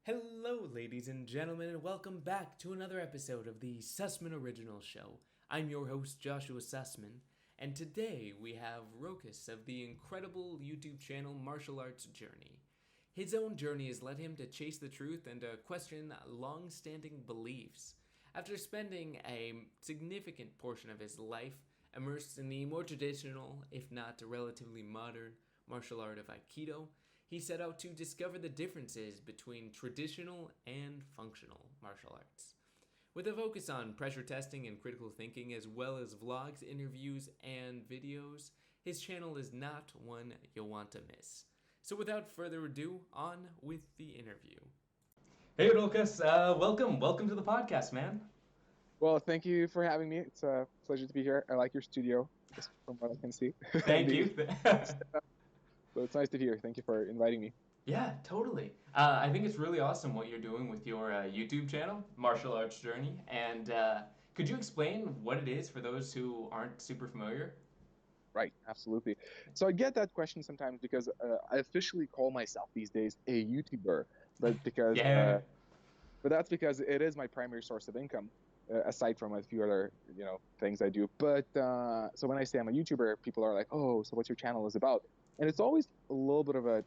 Hello, ladies and gentlemen, and welcome back to another episode of the Sussman Original Show. I'm your host, Joshua Sussman, and today we have Rokas of the incredible YouTube channel Martial Arts Journey. His own journey has led him to chase the truth and to question long-standing beliefs. After spending a significant portion of his life immersed in the more traditional, if not relatively modern, martial art of Aikido, he set out to discover the differences between traditional and functional martial arts. With a focus on pressure testing and critical thinking, as well as vlogs, interviews, and videos, his channel is not one you'll want to miss. So without further ado, on with the interview. Hey, Rokas, welcome to the podcast, man. Well, thank you for having me. It's a pleasure to be here. I like your studio, just from what I can see. Thank you. So it's nice to hear. Thank you for inviting me. Yeah, totally. I think it's really awesome what you're doing with your YouTube channel, Martial Arts Journey. And could you explain what it is for those who aren't super familiar? Right, absolutely. So I get that question sometimes because I officially call myself these days a YouTuber, but because Yeah. but that's because it is my primary source of income, aside from a few other things I do. But so when I say I'm a YouTuber, people are like, "Oh, so what's your channel is about?" And it's always a little bit of a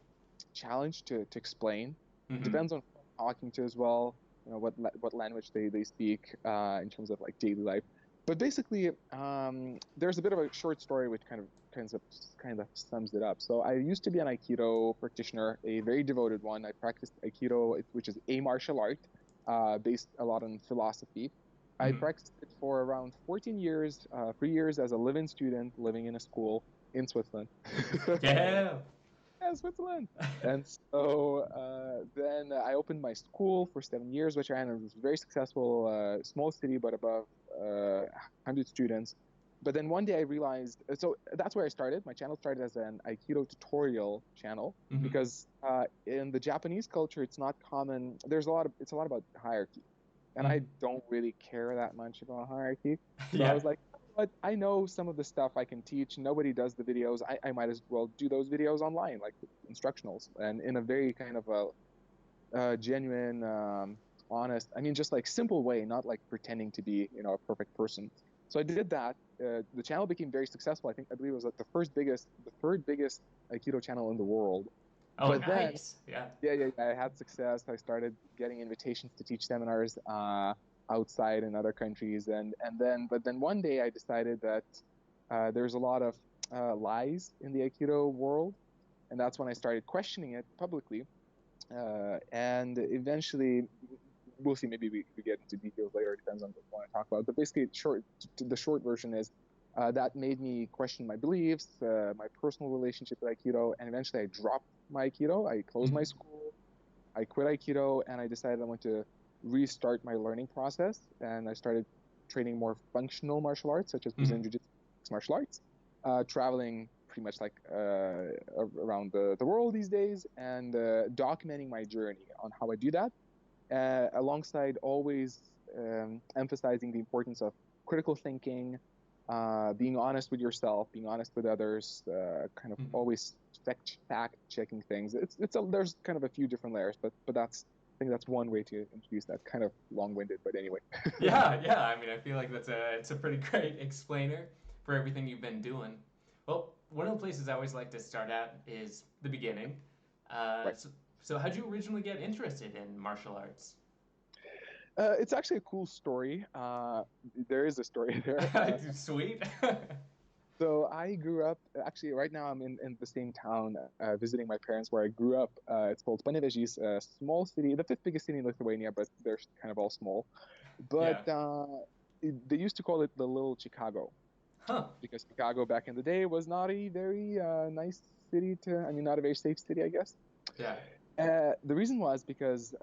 challenge to explain. Mm-hmm. Depends on who I'm talking to as well. What language they speak in terms of like daily life. But basically, there's a bit of a short story which kind of sums it up. So I used to be an Aikido practitioner, a very devoted one. I practiced Aikido, which is a martial art based a lot on philosophy. I Mm-hmm. practiced it for around 14 years, 3 years as a living student, living in a school in Switzerland. Yeah. Yeah, Switzerland. And so then I opened my school for 7 years, which I ran. It was very successful, small city, but above 100 students. But then one day I realized, so that's where I started. My channel started as an Aikido tutorial channel Mm-hmm. because in the Japanese culture, it's not common. It's a lot about hierarchy. And I Mm-hmm. don't really care that much about hierarchy. So I was Yeah. like, but I know some of the stuff I can teach. Nobody does the videos. I might as well do those videos online, like instructionals, and in a very kind of a genuine, honest, I mean, just like simple way, not like pretending to be, a perfect person. So I did that. The channel became very successful. I believe it was like the third biggest Aikido channel in the world. Oh, But then nice. Yeah. yeah. I had success. I started getting invitations to teach seminars outside in other countries, but then one day I decided that there's a lot of lies in the Aikido world, and that's when I started questioning it publicly. And eventually, we'll see. Maybe we get into details later. It depends on what you want to talk about. But basically, the short version is that made me question my beliefs, my personal relationship with Aikido, and eventually I dropped my Aikido. I closed my Mm-hmm. school. I quit Aikido, and I decided I want to restart my learning process. And I started training more functional martial arts, such as Brazilian Mm-hmm. Jiu-Jitsu mixed martial arts, traveling pretty much like around the world these days, and documenting my journey on how I do that, alongside always emphasizing the importance of critical thinking, being honest with yourself, being honest with others, kind of Mm-hmm. always fact checking things. There's kind of a few different layers, but I think that's one way to introduce that. Kind of long winded, but anyway. Yeah, yeah. I mean, I feel like it's a pretty great explainer for everything you've been doing. Well, one of the places I always like to start at is the beginning. Uh, Right. so, so how'd you originally get interested in martial arts? It's actually a cool story. There is a story there. Sweet. So I grew up, actually, right now I'm in the same town visiting my parents where I grew up. It's called Panevėžys, a small city, the fifth biggest city in Lithuania, but they're kind of all small. But Yeah. they used to call it the Little Chicago Huh. because Chicago back in the day was not a very nice city I mean, not a very safe city, I guess. Yeah. The reason was because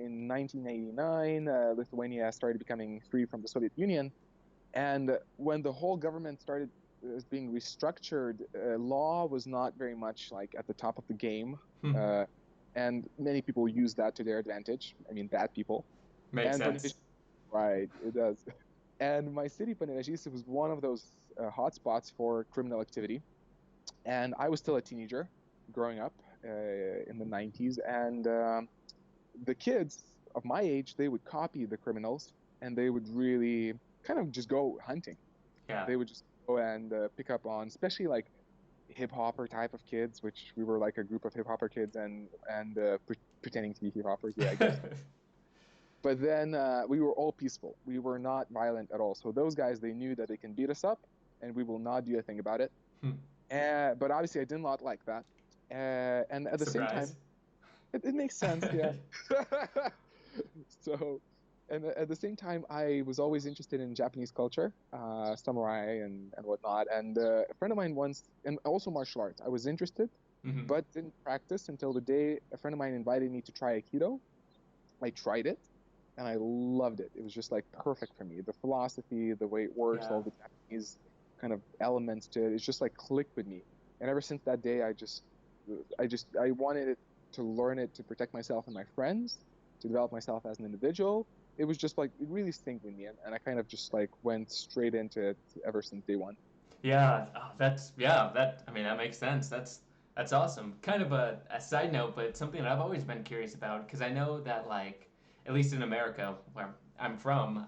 in 1989, Lithuania started becoming free from the Soviet Union. And when the whole government started being restructured, law was not very much like at the top of the game. Hmm. Uh, and many people use that to their advantage. I mean, bad people. Makes And Panevėžys, sense. right, it does. And my city, Panevėžys, was one of those hotspots for criminal activity. And I was still a teenager growing up in the 90s. And the kids of my age, they would copy the criminals, and they would really kind of just go hunting. Yeah. They would just go and pick up on, especially like hip hopper type of kids, which we were like a group of hip hopper kids and pretending to be hip hoppers, yeah, I guess. But then we were all peaceful. We were not violent at all. So those guys, they knew that they can beat us up, and we will not do a thing about it. But obviously, I did not like that. And at the same time, it makes sense, yeah. So, and at the same time, I was always interested in Japanese culture, samurai and whatnot. And a friend of mine once, and also martial arts, I was interested, but didn't practice until the day a friend of mine invited me to try Aikido. I tried it, and I loved it. It was just like perfect for me. The philosophy, the way it works, all the Japanese kind of elements to it, it's just like clicked with me. And ever since that day, I wanted it to learn it to protect myself and my friends, to develop myself as an individual. It was just like, it really synced with me, and I kind of just like went straight into it ever since day one. Yeah, I mean, that makes sense. That's awesome. Kind of a side note, but something that I've always been curious about, because I know that, like, at least in America, where I'm from,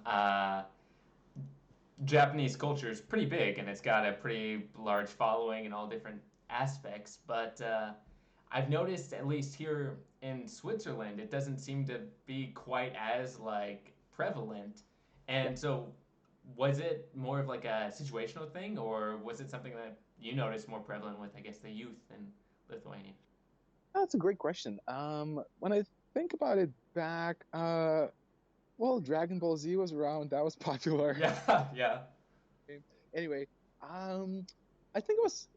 Japanese culture is pretty big, and it's got a pretty large following in all different aspects. But I've noticed, at least here in Switzerland, it doesn't seem to be quite as like prevalent. And so, was it more of like a situational thing, or was it something that you noticed more prevalent with, I guess, the youth in Lithuania? That's a great question. When I think about it back, well, Dragon Ball Z was around. That was popular. Yeah, yeah. Anyway, I think it was,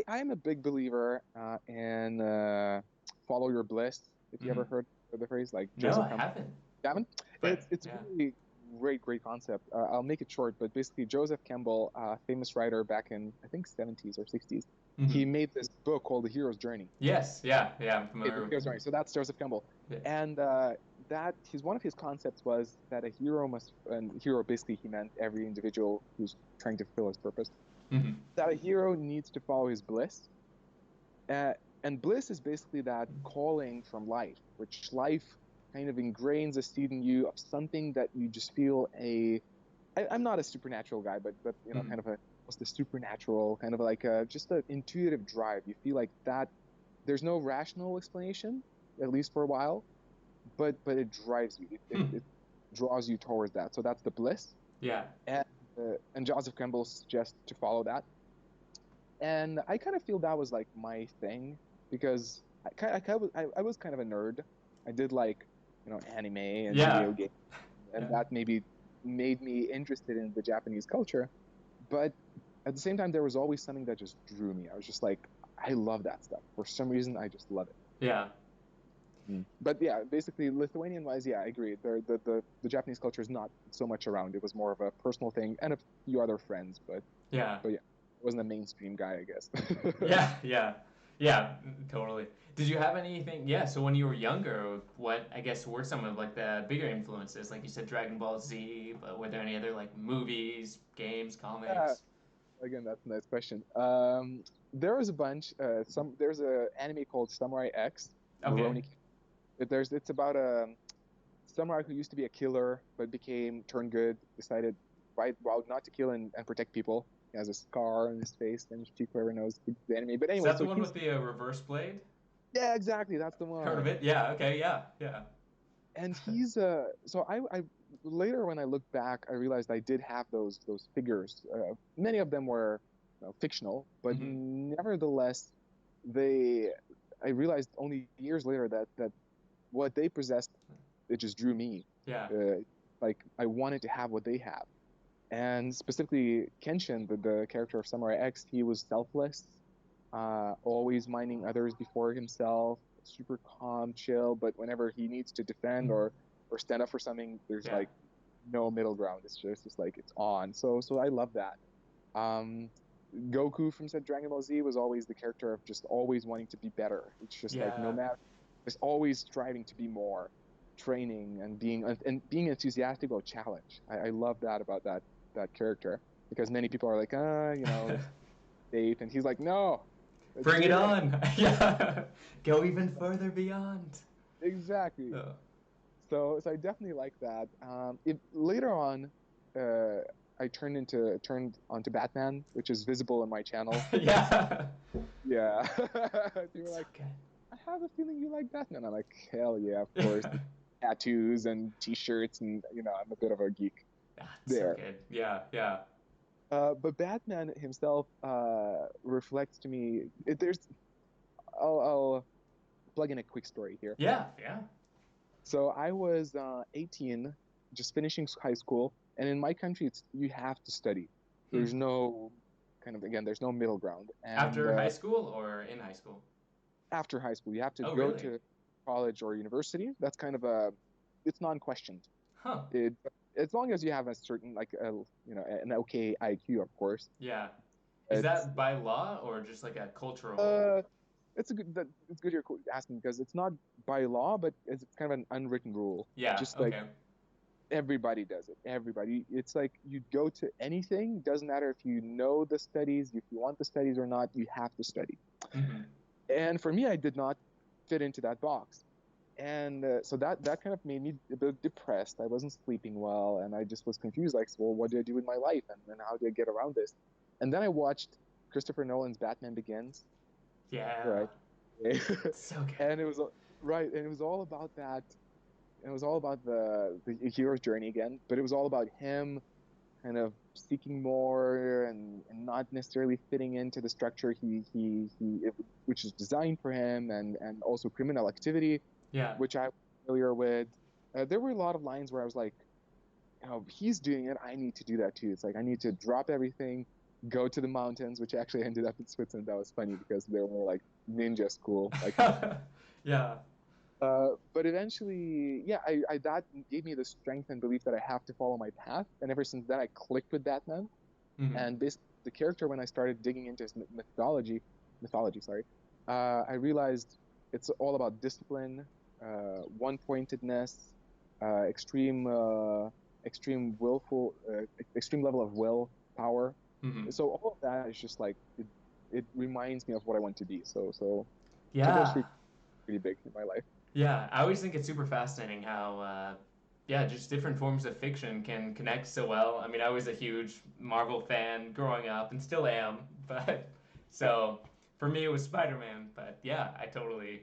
I'm a big believer in follow your bliss. If you ever heard of the phrase, like No, Joseph I Campbell. haven't. Haven't? But It's yeah. really great concept. I'll make it short, but basically Joseph Campbell, famous writer back in I think 70s or 60s, he made this book called The Hero's Journey. Yes, yeah, I'm Okay, The familiar with Hero's it. Journey. So that's Joseph Campbell, Yeah. and that one of his concepts was that a hero must, and hero basically he meant every individual who's trying to fulfill his purpose, that a hero needs to follow his bliss. And bliss is basically that calling from life, which life kind of ingrains a seed in you of something that you just feel I'm not a supernatural guy, but kind of almost a supernatural, kind of like just an intuitive drive. You feel like that there's no rational explanation, at least for a while, but it drives you. It draws you towards that. So that's the bliss. Yeah. And Joseph Campbell suggests to follow that. And I kind of feel that was like my thing, because I was kind of a nerd. I did like, anime and video games, and that maybe made me interested in the Japanese culture. But at the same time, there was always something that just drew me. I was just like, I love that stuff. For some reason, I just love it. Yeah. But yeah, basically Lithuanian-wise, yeah, I agree. The Japanese culture is not so much around. It was more of a personal thing, and a few other friends, but yeah, I wasn't a mainstream guy, I guess. Yeah, totally. Did you have anything? Yeah, so when you were younger, what I guess were some of like the bigger influences? Like you said, Dragon Ball Z, but were there any other like movies, games, comics? Again, that's a nice question. There was a bunch. There's a anime called Samurai X. Okay. It's about a samurai who used to be a killer but turned good, decided not to kill and protect people. He has a scar on his face, and whoever knows the anime. But Is anyway, that the one with the reverse blade? Yeah, exactly. That's the one. Heard of it? Yeah. Okay. Yeah. And he's so I later when I look back, I realized I did have those figures. Many of them were fictional, but nevertheless, I realized only years later that what they possessed, it just drew me. Yeah. Like I wanted to have what they have. And specifically Kenshin, the character of Samurai X, he was selfless, always minding others before himself, super calm, chill, but whenever he needs to defend or stand up for something, there's like no middle ground. It's just like it's on. So I love that. Goku from said Dragon Ball Z was always the character of just always wanting to be better. It's just like no matter, it's always striving to be more, training and being enthusiastic about challenge. I love that about that character, because many people are like, safe, and he's like, no, bring it on. Yeah, go even further beyond. Exactly. So I definitely like that. Later on, uh, I turned onto Batman, which is visible in my channel. Yeah. Yeah, people were So like, good. "I have a feeling you like Batman." I'm like, "Hell yeah, of course!" Yeah. Tattoos and T-shirts, and I'm a bit of a geek Ah, it's so there. good. Yeah, yeah. But Batman himself reflects to me. I'll plug in a quick story here. Yeah, yeah. So I was 18, just finishing high school, and in my country, it's you have to study. Hmm. There's no there's no middle ground. And After high school or in high school? after high school, you have to Oh, go really? to college or university. That's kind of it's non-questioned. Huh. It, as long as you have a certain an okay IQ, of course. Yeah. Is It's that by law or just like a cultural? uh, it's good you're asking because it's not by law, but it's kind of an unwritten rule. Yeah, Just like okay. everybody does it. Everybody. It's like you go to anything. Doesn't matter if you know the studies, if you want the studies or not. You have to study. Mm-hmm. And for me, I did not fit into that box. And so that kind of made me a bit depressed. I wasn't sleeping well, and I just was confused. Like, well, what do I do with my life, and how do I get around this? And then I watched Christopher Nolan's Batman Begins, Yeah. right? So good. And it was right, and it was all about that. It was all about the hero's journey again, but it was all about him kind of seeking more and not necessarily fitting into the structure which is designed for him, and also criminal activity, Yeah. which I'm familiar with. There were a lot of lines where I was like, he's doing it, I need to do that too. It's like I need to drop everything, go to the mountains, which actually ended up in Switzerland. That was funny because they were like ninja school, like. Yeah. But eventually, yeah, I that gave me the strength and belief that I have to follow my path. And ever since then, I clicked with Batman. Mm-hmm. And basically, the character, when I started digging into his mythology, sorry, I realized it's all about discipline, one-pointedness, extreme, extreme level of will, power. Mm-hmm. So all of that is just like it reminds me of what I want to be. So those Yeah. three pretty big in my life. Yeah. I always think it's super fascinating how, yeah, just different forms of fiction can connect so well. I mean, I was a huge Marvel fan growing up and still am, but so for me it was Spider-Man. But yeah, I totally,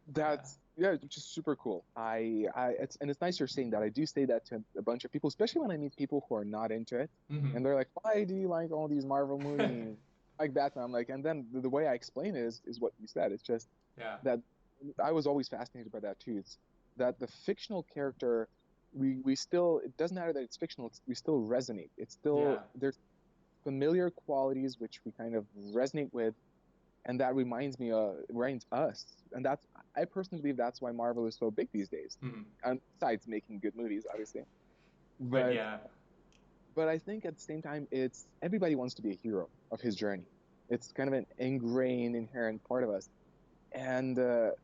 uh, That's yeah, just super cool. It's nice you're saying that. I do say that to a bunch of people, especially when I meet people who are not into it, mm-hmm. and they're like, "Why do you like all these Marvel movies like Batman?" I'm like, and then the way I explain it is what you said. It's just Yeah. that I was always fascinated by that too. It's that the fictional character, we still it doesn't matter that it's fictional. We still resonate. It's still Yeah. there's familiar qualities which we kind of resonate with, and that reminds us, and that's I personally believe that's why Marvel is so big these days, Mm-hmm. and besides making good movies obviously, But but yeah. but I think at the same time it's everybody wants to be a hero of his journey. It's kind of an ingrained inherent part of us. And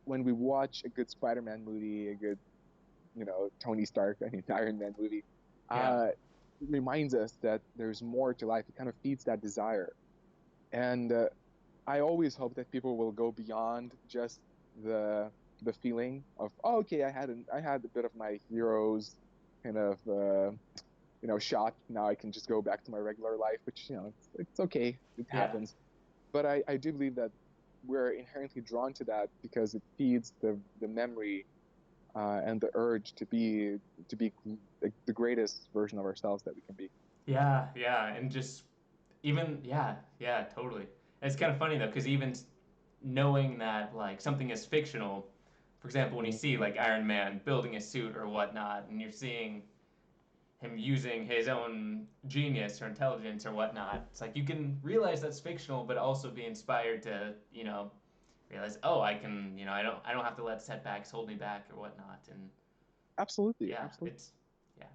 when we watch a good Spider-Man movie, a good Tony Stark, I mean Iron Man movie, Yeah. it reminds us that there's more to life. It kind of feeds that desire. And I always hope that people will go beyond just the the feeling of, oh, okay, I had a bit of my hero's kind of shot. Now I can just go back to my regular life, which it's okay, it Yeah. happens. But I do believe that we're inherently drawn to that because it feeds the memory and the urge to be the greatest version of ourselves that we can be. Yeah. Yeah. And just even, yeah. Yeah, totally. And it's kind of funny though, because even knowing that like something is fictional, for example, when you Mhm. see like Iron Man building a suit or whatnot, and you're seeing him using his own genius or intelligence or whatnot, it's like you can realize that's fictional, but also be inspired to, realize, oh, I can, I don't have to let setbacks hold me back or whatnot. And Absolutely, yeah, absolutely. it's, yeah.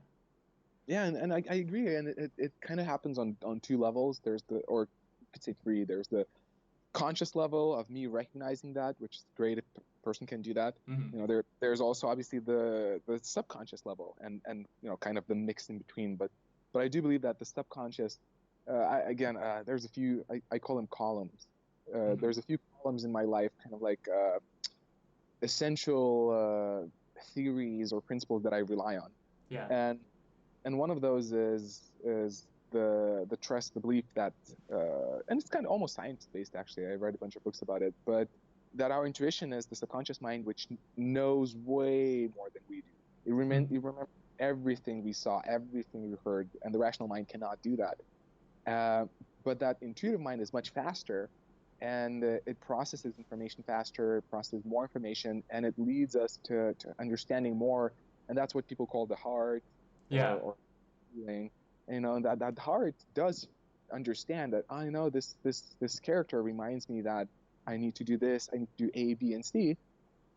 Yeah, and I agree, and it kind of happens on two levels. There's or you could say three. There's the conscious level of me recognizing that, which is great if a person can do that. Mm-hmm. There's also obviously the subconscious level, and kind of the mix in between. But I do believe that the subconscious, there's a few, I call them columns. Mm-hmm. There's a few columns in my life, kind of like essential theories or principles that I rely on. Yeah. And one of those is the trust, the belief that, and it's kind of almost science-based, actually. I read a bunch of books about it, but that our intuition is the subconscious mind, which knows way more than we do. It remembers everything we saw, everything we heard, and the rational mind cannot do that. But that intuitive mind is much faster, and it processes information faster, it processes more information, and it leads us to understanding more. And that's what people call the heart, or feeling. And that heart does understand that, I know this character reminds me that I need to do this, I need to do A, B, and C.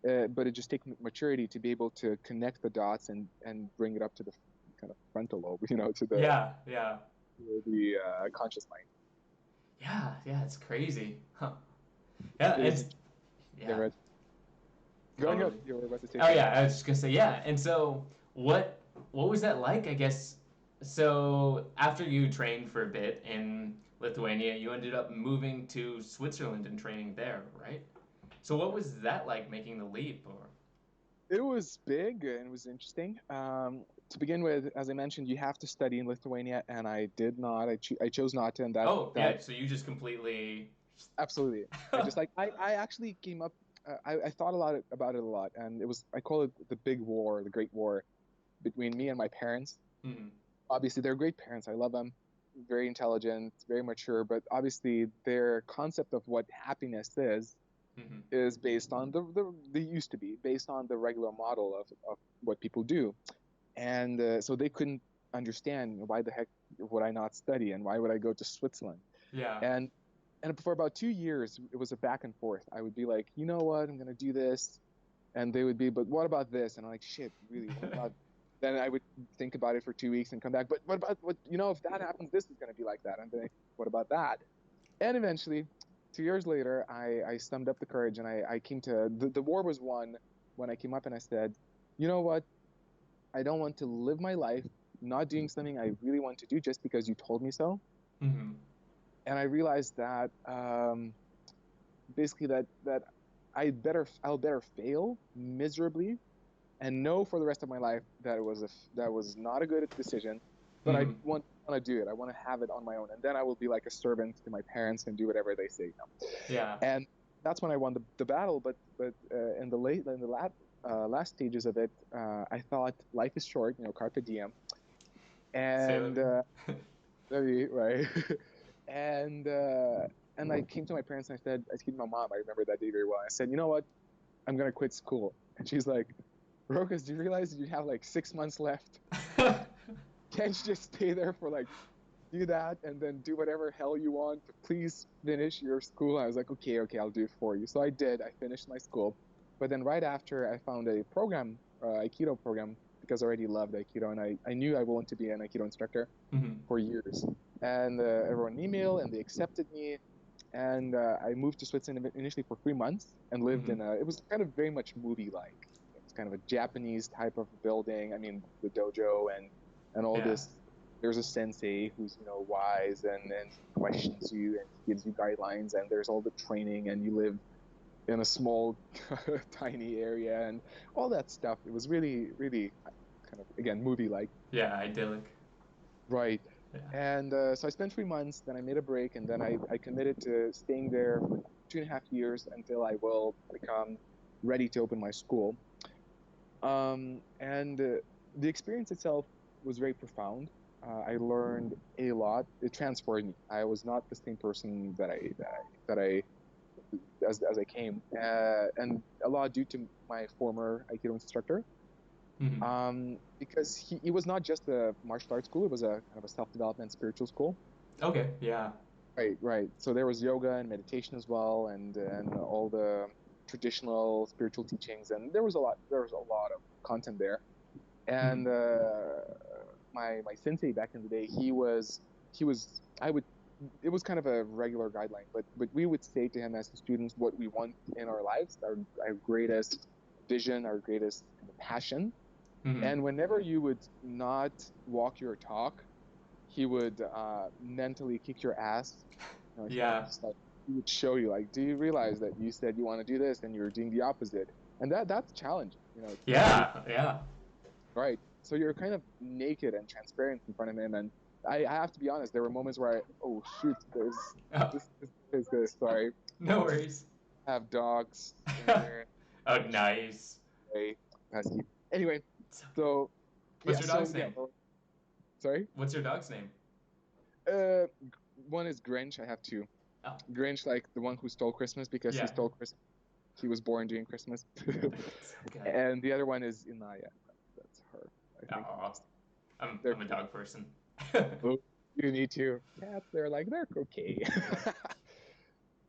But it just takes maturity to be able to connect the dots and bring it up to the kind of frontal lobe, to the conscious mind. Yeah, it's crazy. Huh. Yeah, it's yeah. Go Totally. ahead. You were about to say Oh something. yeah, I was just gonna say yeah. And so what was that like? I guess so. After you trained for a bit in Lithuania, you ended up moving to Switzerland and training there, right? So what was that like, making the leap? Or It was big and it was interesting. To begin with, as I mentioned, you have to study in Lithuania, and I did not. I chose not to, and oh that yeah, so you just completely absolutely. I actually came up. I thought a lot about it a lot, and I call it the big war, the great war between me and my parents. mm-hmm. Obviously, they're great parents. I love them. Very intelligent, very mature, but obviously their concept of what happiness Mm-hmm. is based on they used to be based on the regular model of what people do. And so they couldn't understand, why the heck would I not study, and why would I go to Switzerland. Yeah. And for about 2 years it was a back and forth. I would be like, you know what, I'm gonna do this, and they would be, but what about this? And I'm like, shit, really, what about then I would think about it for 2 weeks and come back, but what about what, if that happens, this is going to be like that. And then what about that? And eventually 2 years later, I summed up the courage, and I came to the war was won when I came up and I said, you know what, I don't want to live my life not doing something I really want to do just because you told me so. Mm-hmm. And I realized that basically that I'll better fail miserably and know for the rest of my life that that was not a good decision, but Mm-hmm. I want to do it. I want to have it on my own, and then I will be like a servant to my parents and do whatever they say. Yeah. And that's when I won the battle. But in the last stages of it, I thought life is short, carpe diem, and right, and and I came to my parents and I came to my mom. I remember that day very well. I said, you know what, I'm gonna quit school, and she's like, Rokas, do you realize you have like 6 months left? Can't you just stay there for do that and then do whatever hell you want, but please finish your school? I was like, okay, I'll do it for you. So I did. I finished my school. But then right after, I found a program, Aikido program, because I already loved Aikido, and I knew I wanted to be an Aikido instructor mm-hmm. for years. And everyone emailed, and they accepted me. And I moved to Switzerland initially for 3 months and lived Mm-hmm. it was kind of very much movie-like. It's kind of a Japanese type of building. I mean, the dojo and all this. There's a sensei who's wise and questions you and gives you guidelines, and there's all the training, and you live in a small tiny area and all that stuff. It was really, really kind of, again, movie-like. Yeah, idyllic. Right. Yeah. And so I spent 3 months, then I made a break, and then I committed to staying there for 2.5 years until I will become ready to open my school. And the experience itself was very profound. I learned a lot. It transformed me. I was not the same person that I as I came, and a lot due to my former Aikido instructor. Mm-hmm. Because he was not just a martial arts school; it was a kind of a self-development spiritual school. Okay. Yeah. Right. So there was yoga and meditation as well, and all the traditional spiritual teachings, and there was a lot of content there. And my sensei back in the day, he was I would it was kind of a regular guideline, but we would say to him as students what we want in our lives, our greatest vision, our greatest passion. Mm-hmm. And whenever you would not walk your talk, he would mentally kick your ass. Yeah. He would show you, like, do you realize that you said you want to do this and you're doing the opposite? And that's challenging. Yeah, yeah. Right. So you're kind of naked and transparent in front of him, and I have to be honest. There were moments where oh shoot, Oh, this is this. Sorry, no worries. I have dogs in there. Oh, nice. Hey, pesky. Anyway, It's okay. so What's yeah, your dog's yeah. name? Well, sorry. What's your dog's name? Uh, One is Grinch. I have two. Oh, Grinch, like the one who stole Christmas because he yeah. stole Christmas. He was born during Christmas. It's okay. And the other one is Inaya. That's her, I think. Oh, They're I'm a dog person. oh, you need to. Cats, they're okay.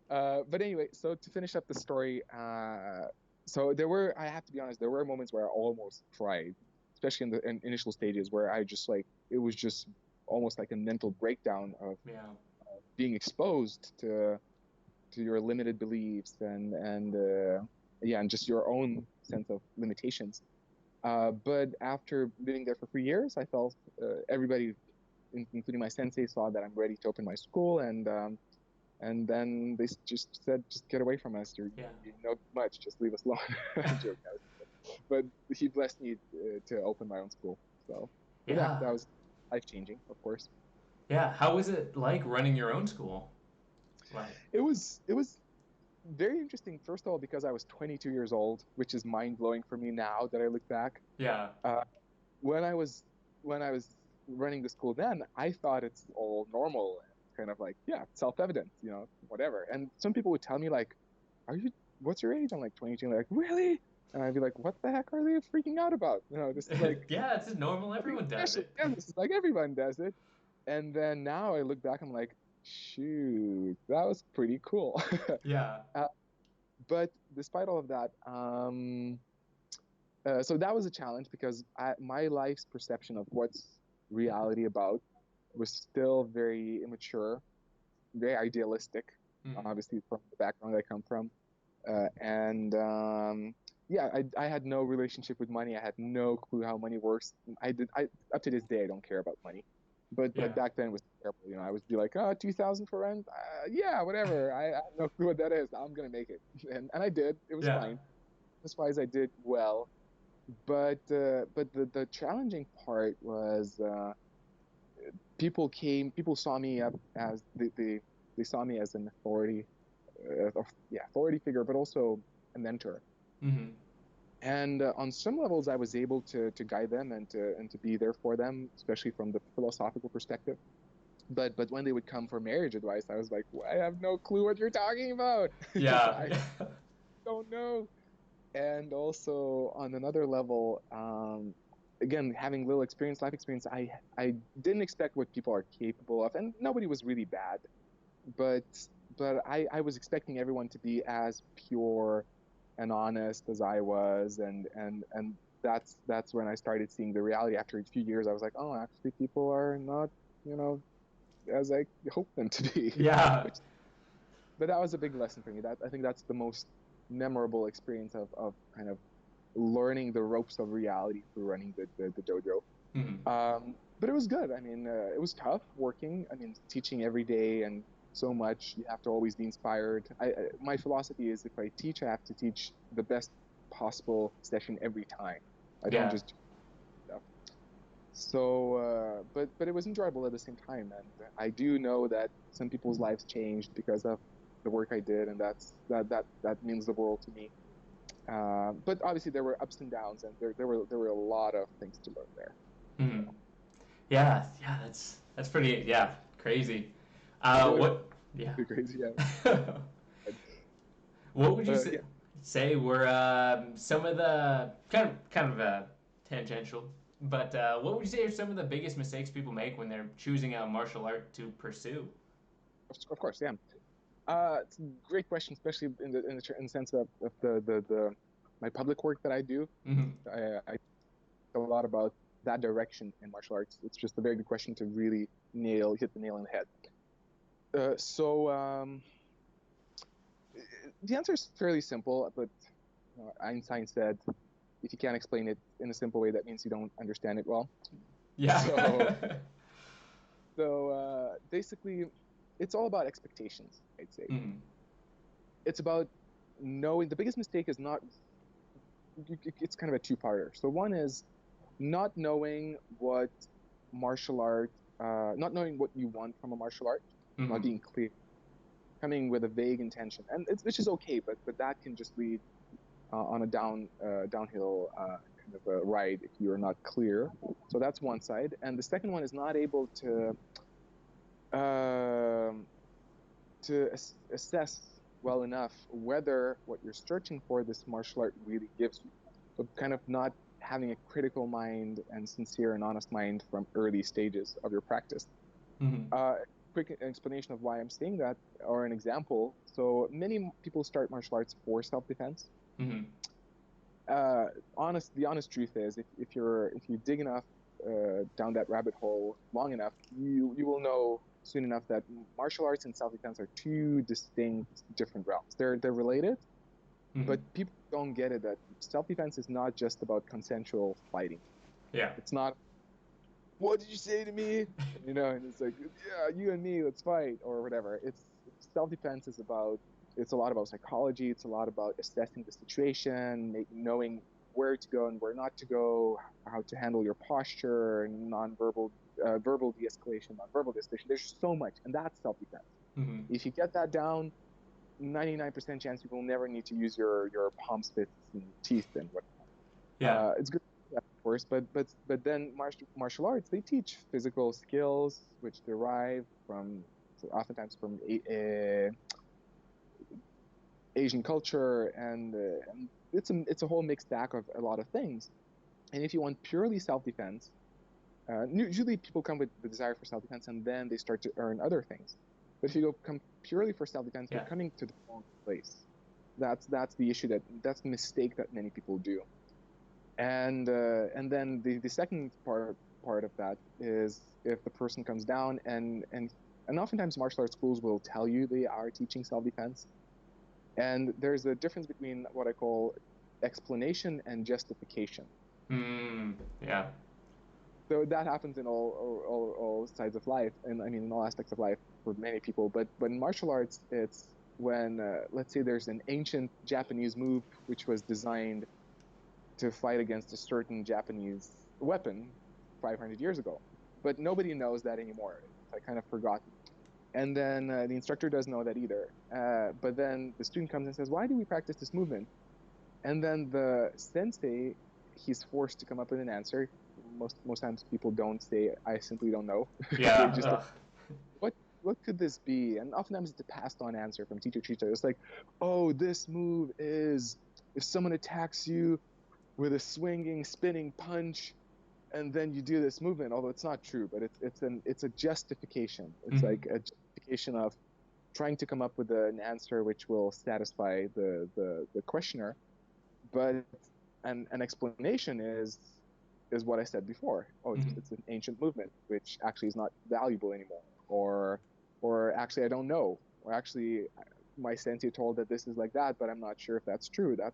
But anyway, so to finish up the story, so I have to be honest, there were moments where I almost cried, especially in the initial stages where I just like, it was just almost like a mental breakdown of Yeah. being exposed to your limited beliefs and just your own sense of limitations. But after living there for 3 years, I felt everybody, including my sensei, saw that I'm ready to open my school, and then they just said, "Just get away from us. You know too much. Just leave us alone." Joke. But he blessed me to open my own school. So yeah, Yeah. that was life changing, of course. Yeah. How was it like running your own school? Like, It was very interesting. First of all, because I was 22 years old, which is mind blowing for me now that I look back. yeah. Uh, when I was running the school then, I thought it's all normal and kind of like, yeah, self-evident, whatever. And some people would tell me like, "Are you? What's your age?" I'm like 22. And they're like, "Really?" And I'd be like, "What the heck are they freaking out about? This is like Yeah, it's just normal. nothing Everyone does special. it. Yeah, this is like everyone does it." And then now I look back, I'm like, shoot, that was pretty cool. Yeah. uh, but despite all of that, so that was a challenge because my life's perception of what's reality about was still very immature, very idealistic, Mm. obviously from the background I come from. And yeah, I had no relationship with money. I had no clue how money works. Up to this day, I don't care about money. But Yeah. back then it was terrible. I would be like, oh, 2,000 for rent? Yeah, whatever. I have no clue what that is. I'm gonna make it, and I did. It was Yeah. fine. As far as I did well, but the challenging part was people saw me up as they saw me as an authority, authority figure, but also a mentor. Mm-hmm. And on some levels, I was able to guide them and to be there for them, especially from the philosophical perspective. But when they would come for marriage advice, I was like, well, I have no clue what you're talking about. Yeah. I don't know. And also on another level, again, having little life experience, I didn't expect what people are capable of, and nobody was really bad, but I was expecting everyone to be as pure and honest as I was, and that's when I started seeing the reality. After a few years, I was like, oh, actually, people are not, you know, as I hoped them to be. Yeah. But that was a big lesson for me. That I think that's the most memorable experience of kind of learning the ropes of reality through running the dojo. Mm-hmm. But it was good. I mean, it was tough working. I mean, teaching every day and so much. You have to always be inspired. My philosophy is if I teach, I have to teach the best possible session every time. I don't Yeah. just do stuff. So, but it was enjoyable at the same time, and I do know that some people's lives changed because of the work I did, and that means the world to me. But obviously there were ups and downs, and there were a lot of things to learn there. Mm-hmm. So. Yeah. Yeah. That's pretty. Yeah. Crazy. Yeah, What? Yeah. pretty crazy. Yeah. What would you Yeah. say were some of the kind of tangential, but what would you say are some of the biggest mistakes people make when they're choosing a martial art to pursue? Of course. Yeah. It's a great question, especially in the sense of the my public work that I do. Mm-hmm. I talk a lot about that direction in martial arts. It's just a very good question to really hit the nail on the head. So the answer is fairly simple, but Einstein said, if you can't explain it in a simple way, that means you don't understand it well. Yeah. So, so basically, it's all about expectations, I'd say. Mm-hmm. It's about knowing the biggest mistake is not it's kind of a two-parter. So one is not knowing what martial art, not knowing what you want from a martial art, not being clear, coming with a vague intention, and which is okay, but that can just lead on a downhill kind of a ride if you're not clear. So that's one side, and the second one is not able to assess well enough whether what you're searching for this martial art really gives you. So kind of not having a critical mind and sincere and honest mind from early stages of your practice. Quick explanation of why I'm saying that, or an example. So many people start martial arts for self-defense. The honest truth is, if you dig enough down that rabbit hole long enough, you will know soon enough that martial arts and self-defense are two distinct, different realms. They're related, but people don't get it that self-defense is not just about consensual fighting. It's not, what did you say to me? And it's like, yeah, you and me, let's fight, or whatever. Self-defense is it's a lot about psychology. It's a lot about assessing the situation, knowing where to go and where not to go, how to handle your posture, verbal de-escalation, non-verbal de-escalation. There's so much, and that's self-defense. If you get that down, 99% chance you will never need to use your palms, fists, and teeth and whatnot. It's good, of course, but then martial arts, they teach physical skills which derive oftentimes from Asian culture, and it's a whole mixed bag of a lot of things. And if you want purely self-defense, usually people come with the desire for self-defense and then they start to earn other things. But if you come purely for self-defense, you're coming to the wrong place. That's the issue, that's the mistake that many people do. And then the second part of that is if the person comes down and oftentimes martial arts schools will tell you they are teaching self-defense. And there's a difference between what I call explanation and justification. So that happens in all sides of life, and I mean in all aspects of life for many people. But in martial arts, it's when let's say there's an ancient Japanese move which was designed to fight against a certain Japanese weapon 500 years ago, but nobody knows that anymore. I kind of forgotten. And then the instructor doesn't know that either. But then the student comes and says, why do we practice this movement? And then the sensei, he's forced to come up with an answer. Most times people don't say, I simply don't know. Yeah. They just what could this be? And oftentimes it's a passed on answer from teacher to teacher. It's like, oh, this move is if someone attacks you with a swinging, spinning punch, and then you do this movement, although it's not true, but it's a justification. It's like a justification of trying to come up with an answer which will satisfy the questioner. But an explanation is what I said before. Oh, it's an ancient movement which actually is not valuable anymore, or actually I don't know, or actually my sensei told that this is like that, but I'm not sure if that's true. That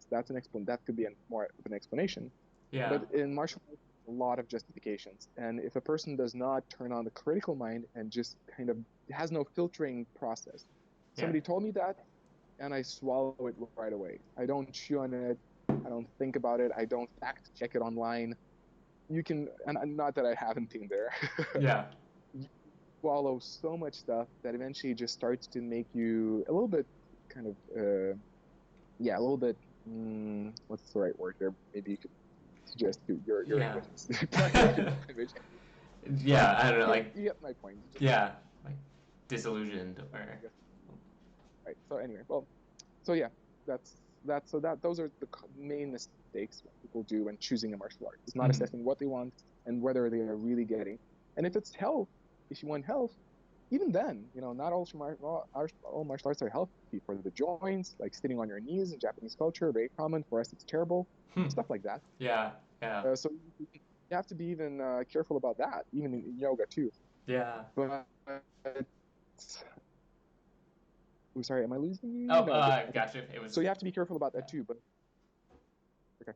could be more of an explanation. Yeah. But in martial arts, a lot of justifications, and if a person does not turn on the critical mind and just kind of has no filtering process, somebody told me that, and I swallow it right away. I don't chew on it. I don't think about it. I don't fact check it online. You can, and not that I haven't been there. You swallow so much stuff that eventually just starts to make you a little bit kind of, a little bit, what's the right word there? Maybe you could suggest your English. I don't know, like, you get my point. Like disillusioned or. Right. So anyway, those are the main mistakes people do when choosing a martial art. It's not assessing what they want and whether they are really getting. And if it's health, if you want health, even then, not all martial arts are healthy for the joints, like sitting on your knees in Japanese culture, very common. For us, it's terrible. Stuff like that. So you have to be even careful about that, even in yoga too. But I'm sorry, am I losing you? Gotcha. It was. So you have to be careful about that too. But okay.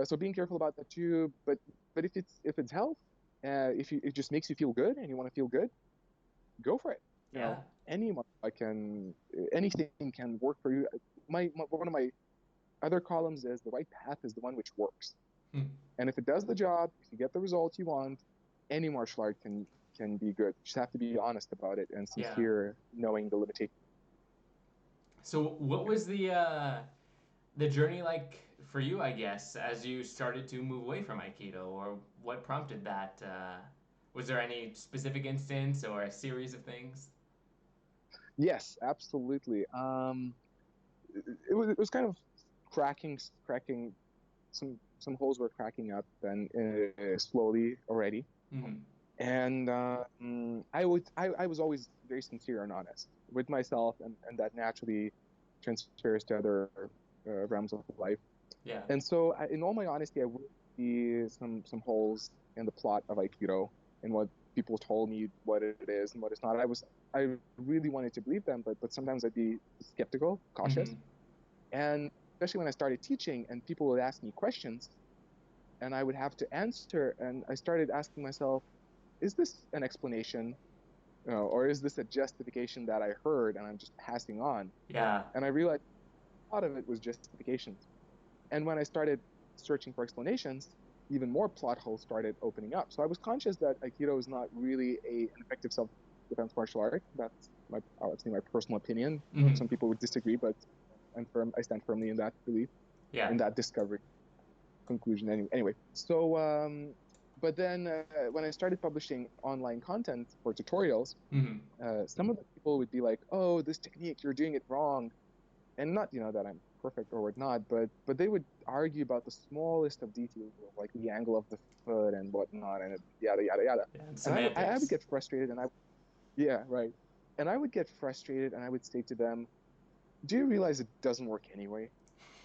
So being careful about that too. But if it's health, if it just makes you feel good and you want to feel good, go for it. Anything can work for you. One of my other columns is the right path is the one which works. Hmm. And if it does the job, if you get the results you want, any martial art can be good. You just have to be honest about it and Yeah. sincere, knowing the limitations. So what was the journey like for you, I guess, as you started to move away from Aikido, or what prompted that? Was there any specific instance or a series of things? Yes, absolutely. It was kind of cracking some holes were cracking up and slowly already. Mm-hmm. And I was always very sincere and honest with myself, and that naturally transfers to other realms of life. Yeah. And so, in all my honesty, I would see some holes in the plot of Aikido and what people told me what it is and what it's not. I really wanted to believe them, but sometimes I'd be skeptical, cautious, Mm-hmm. and especially when I started teaching and people would ask me questions, and I would have to answer, and I started asking myself, is this an explanation, or is this a justification that I heard and I'm just passing on? Yeah. And I realized a lot of it was justifications. And when I started searching for explanations, even more plot holes started opening up. So I was conscious that Aikido is not really an effective self-defense martial art. That's I would say my personal opinion. Mm-hmm. Some people would disagree, but I stand firmly in that belief, Yeah. in that discovery conclusion. Anyway, so but then when I started publishing online content for tutorials, Mm-hmm. some of the people would be like, "Oh, this technique, you're doing it wrong," and not that I'm perfect or whatnot, but they would argue about the smallest of details, like the angle of the foot and whatnot, and yada yada yada. Yeah, and And I would semantics. get frustrated, and yeah, right, and I would get frustrated, and I would say to them, "Do you realize it doesn't work anyway?"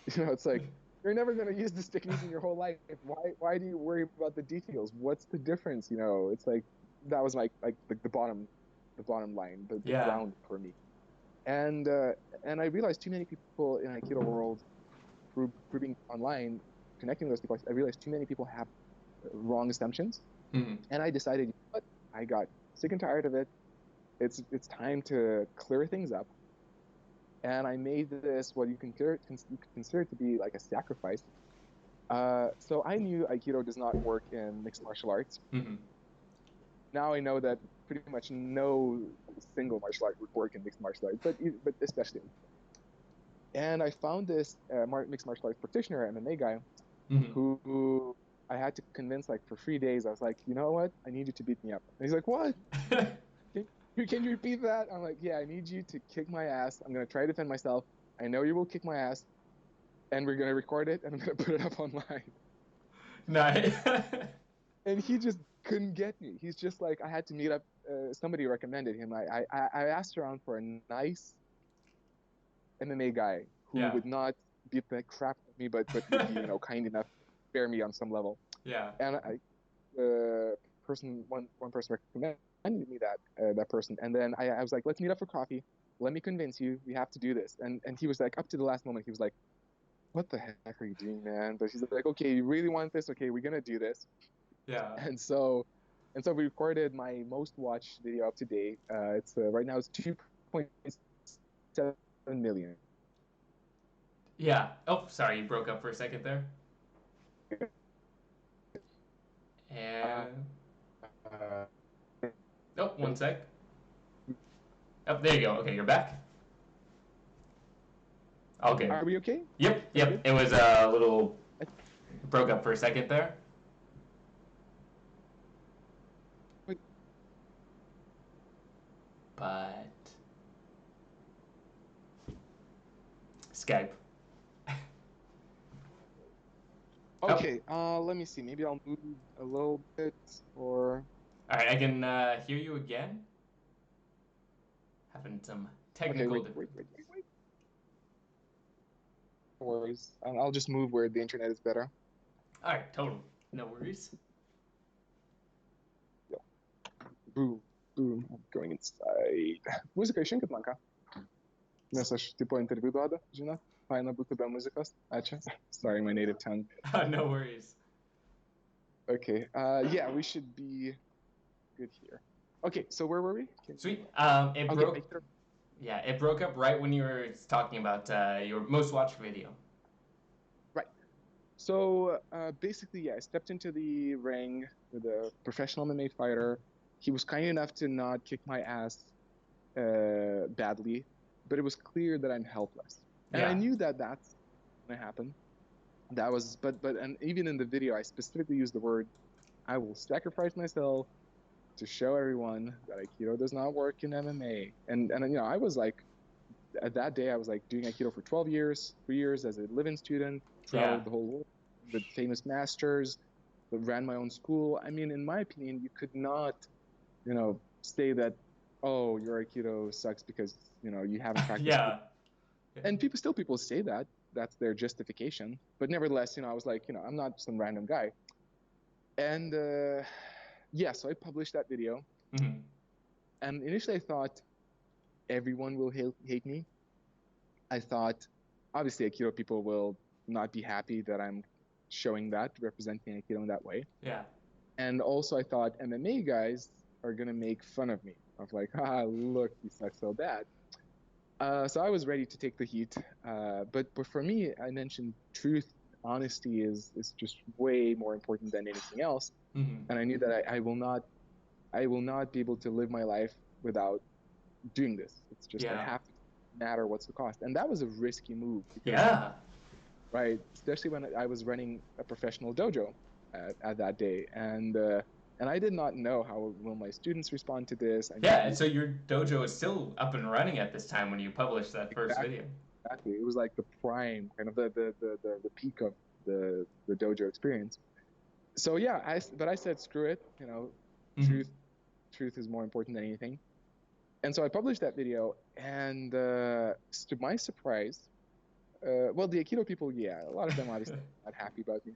It's like, you're never going to use this technique in your whole life. Why do you worry about the details? What's the difference? It's like, that was like the bottom line, the Yeah. ground for me. And I realized too many people in Aikido world, through being online, connecting with those people, I realized too many people have wrong assumptions. Mm-hmm. And I decided, you know what? I got sick and tired of it. It's time to clear things up. And I made this what you consider to be like a sacrifice. So I knew Aikido does not work in mixed martial arts. Mm-hmm. Now I know that pretty much no single martial art would work in mixed martial arts, but especially. And I found this mixed martial arts practitioner, MMA guy, Mm-hmm. who I had to convince like for 3 days. I was like, you know what? I need you to beat me up. And he's like, what? Can you repeat that? I'm like, yeah, I need you to kick my ass. I'm going to try to defend myself. I know you will kick my ass. And we're going to record it, and I'm going to put it up online. Nice. And he just couldn't get me. He's just like, I had to meet up. Somebody recommended him. I asked around for a nice MMA guy who Yeah. would not beat the crap out of me, but would be, kind enough to spare me on some level. Yeah. And one person recommended me that person. And then I was like, let's meet up for coffee. Let me convince you. We have to do this. And he was like, up to the last moment, he was like, what the heck are you doing, man? But she's like, okay, you really want this? Okay, we're gonna do this. Yeah. And so we recorded my most watched video up to date. It's right now it's 2.7 million. Yeah. Oh, sorry, you broke up for a second there. Uh, And uh, oh, one sec. Oh, there you go. Okay, you're back. All good. are we okay? Yep. Are we good? It was a little broke up for a second there. But Skype. Okay, let me see. Maybe I'll move a little bit, or All right, I can hear you again. Having some okay, technical wait. difficulties. No worries. I'll just move where the internet is better. All right, total. No worries. Yo. Boom, boom. I'm going inside. Музика ще китmanka. Не ж типу інтерв'ю дада, жена. Файна бути тебе музика. Ача. Sorry, my native tongue. No worries. Okay. Yeah, we should be good here. Okay, so where were we? Sweet. It Okay, broke. Yeah, it broke up right when you were talking about your most watched video. So basically, yeah, I stepped into the ring with a professional MMA fighter. He was kind enough to not kick my ass badly, but it was clear that I'm helpless, and I Yeah. knew that that's going to happen. That was, and even in the video, I specifically used the word, "I will sacrifice myself to show everyone that Aikido does not work in MMA." And I was like, at that day, I was like doing Aikido for 12 years, 3 years as a live-in student, Yeah. traveled the whole world with famous masters, ran my own school. I mean, in my opinion, you could not, say that, oh, your Aikido sucks because, you haven't practiced. Yeah. And people say that. That's their justification. But nevertheless, I was like, I'm not some random guy. And yeah, so I published that video. Mhm. And initially I thought everyone will hate me. I thought, obviously, Aikido people will not be happy that I'm showing that, representing Aikido in that way. Yeah. And also, I thought MMA guys are going to make fun of me, of like, look, you suck so bad. So I was ready to take the heat. But for me, I mentioned truth, honesty is just way more important than anything else. Mhm. And I knew that I will not be able to live my life without doing this. It's just I Yeah. have to, no matter what's the cost. And that was a risky move because, Yeah. right, especially when I was running a professional dojo at that day, and I did not know how will my students respond to this. I Yeah, mean, and so your dojo is still up and running at this time when you published that first exactly, video. exactly. It was like the prime, kind of the peak of the dojo experience. So yeah, but I said screw it. Mhm. Truth truth is more important than anything. And so I published that video, and to my surprise, well, the Aikido people, yeah, a lot of them obviously not happy about me.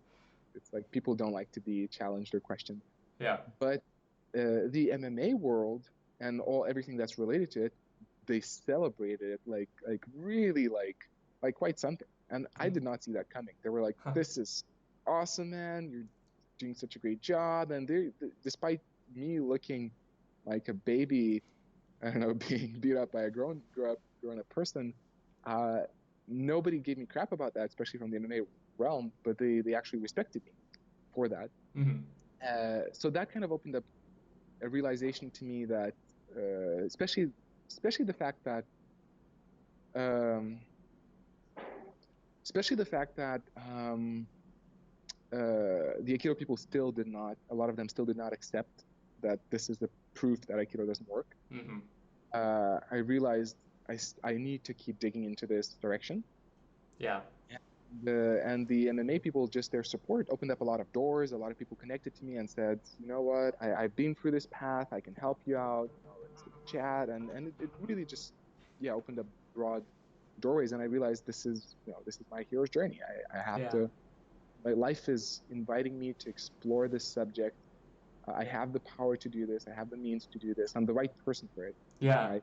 It's like people don't like to be challenged or questioned. Yeah. But the MMA world and everything that's related to it, they celebrated it like really like quite something. And I Mm. did not see that coming. They were like, Huh. "This is awesome, man! You're doing such a great job." And despite me looking like a baby, I don't know, being beat up by a grown up person, uh, nobody gave me crap about that, especially from the MMA realm. But they actually respected me for that. Mhm. So that kind of opened up a realization to me that, especially the fact that, um, especially the fact that the Aikido people still did not, a lot of them still did not accept that this is the proof that Aikido doesn't work. Mhm. I realized I need to keep digging into this direction. Yeah. And the MMA people, just their support opened up a lot of doors. A lot of people connected to me and said, you know what, I've been through this path. I can help you out. Let's chat. And it really just, yeah, opened up broad doorways. And I realized this is my hero's journey. I have Yeah. to, my life is inviting me to explore this subject. I have the power to do this. I have the means to do this. I'm the right person for it. Yeah.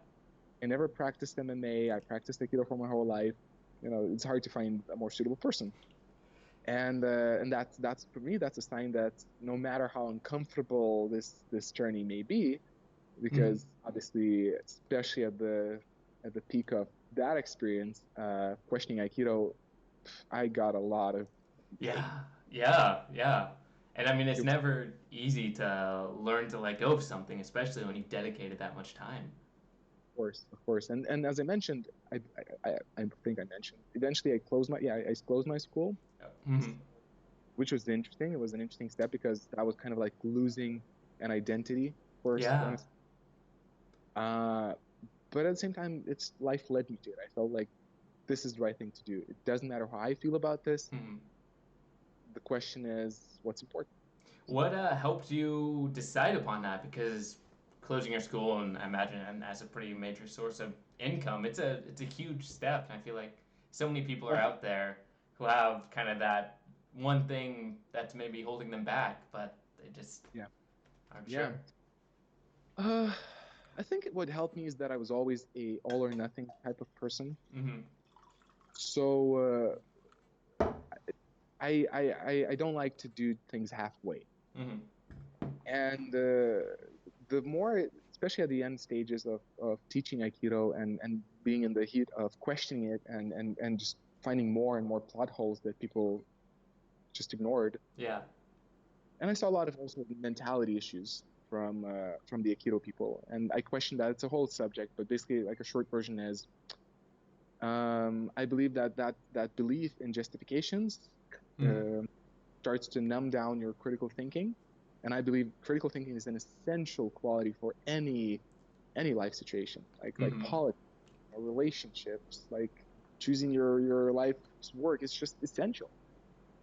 I never practiced MMA. I practiced Aikido for my whole life. It's hard to find a more suitable person. And that's for me, that's a sign that no matter how uncomfortable this journey may be, Mhm. because obviously, especially at the peak of that experience, questioning Aikido, I got a lot of hate. Yeah. Yeah. Yeah. And I mean, it's Of never easy to learn to let go of something, especially when you've dedicated that much time. of course, and as I mentioned, I think I mentioned eventually I closed I closed my school, Mhm. which was interesting. It was an interesting step because that was kind of like losing an identity first, Yeah. honestly. Uh, but at the same time, it's life led me to it. I felt like this is the right thing to do. It doesn't matter how I feel about this. Mhm. The question is, what's important? What helped you decide upon that? Because closing your school, and I imagine, and as a pretty major source of income, it's a huge step. And I feel like so many people are Yeah, out there who have kind of that one thing that's maybe holding them back, but they just yeah, aren't yeah. sure. Uh, I think what helped me is that I was always a all or nothing type of person. Mm-hmm. So I don't like to do things halfway. Mm-hmm. And the more, especially at the end stages of teaching Aikido and being in the heat of questioning it and just finding more and more plot holes that people just ignored. Yeah. And I saw a lot of also mentality issues from the Aikido people, and I questioned that. It's a whole subject, but basically, like a short version is, I believe that belief in justifications starts to numb down your critical thinking, and I believe critical thinking is an essential quality for any life situation, like politics, relationships, like choosing your life's work. It's just essential.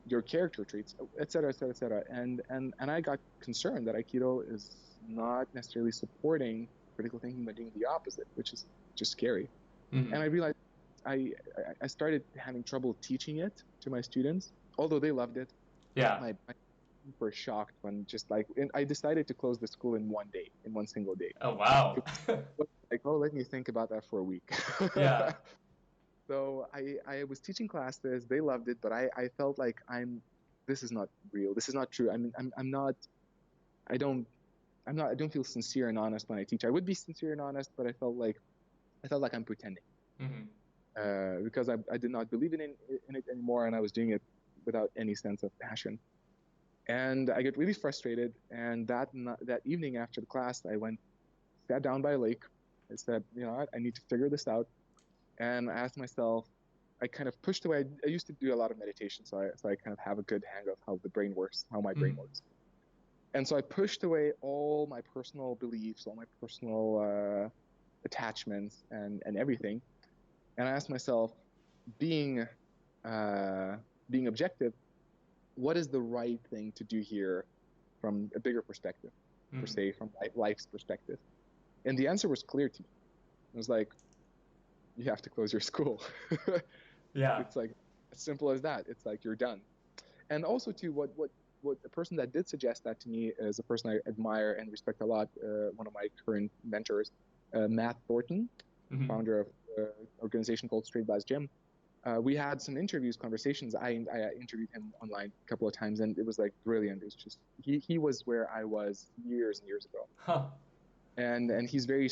Your character traits, etc., etc., etc. And I got concerned that Aikido is not necessarily supporting critical thinking, but doing the opposite, which is just scary. And I realized I started having trouble teaching it to my students, although they loved it. Yeah. My parents were shocked when I decided to close the school in one single day. Oh, wow. Like, oh, let me think about that for a week. Yeah. So I was teaching classes, they loved it, but I felt like this is not real. This is not true. I mean, I don't feel sincere and honest when I teach. I would be sincere and honest, but I felt like I'm pretending. Because I did not believe in it anymore, and I was doing it without any sense of passion. And I get really frustrated. And that evening after the class, I sat down by a lake. I said, you know what, I need to figure this out. And I asked myself, I kind of pushed away. I used to do a lot of meditation, so I kind of have a good hang of how the brain works, how my brain works. And so I pushed away all my personal beliefs, all my personal attachments, and everything. And I asked myself, being objective, what is the right thing to do here from a bigger perspective, per se, from life's perspective? And the answer was clear to me. It was like, you have to close your school. Yeah. It's like as simple as that. It's like you're done. And also, too, what the person that did suggest that to me is a person I admire and respect a lot. One of my current mentors, Matt Thornton, founder of an organization called Straight Blast Gym. We had some conversations. I interviewed him online a couple of times, and it was like brilliant. It was just he was where I was years and years ago. Huh. And he's very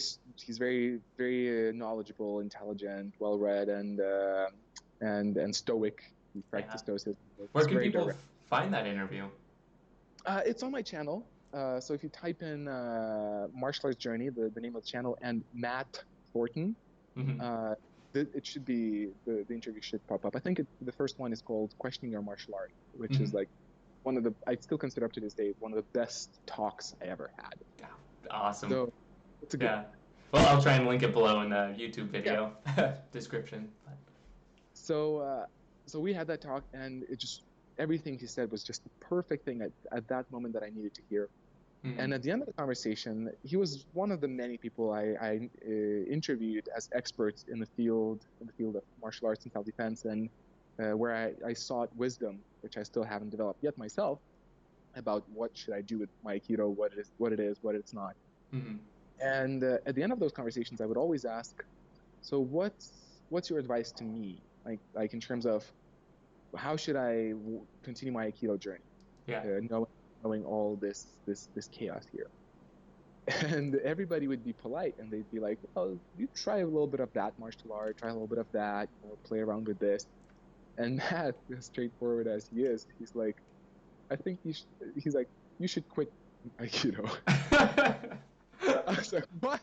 very knowledgeable, intelligent, well-read, and stoic. He practiced stoicism. Where can people find that interview? It's on my channel. So if you type in Martial Arts Journey, the name of the channel, and Matt Thornton, it should be the interview should pop up. I think the first one is called Questioning Your Martial Art, which is like one of the, I still consider up to this day, one of the best talks I ever had. Awesome. So it's a good one. Well, I'll try and link it below in the YouTube video description. So we had that talk, and it just, everything he said was just the perfect thing at that moment that I needed to hear. And at the end of the conversation, he was one of the many people I interviewed as experts in the field of martial arts and self-defense, and where I sought wisdom, which I still haven't developed yet myself, about what should I do with my Aikido, what it is, what it's not. And at the end of those conversations, I would always ask, so what's your advice to me, like in terms of how should I continue my Aikido journey? Knowing all this chaos here. And everybody would be polite, and they'd be like, well, you try a little bit of that martial art, try a little bit of that, play around with this. And Matt, as straightforward as he is, he's like, I think you should quit Aikido. I was like, what?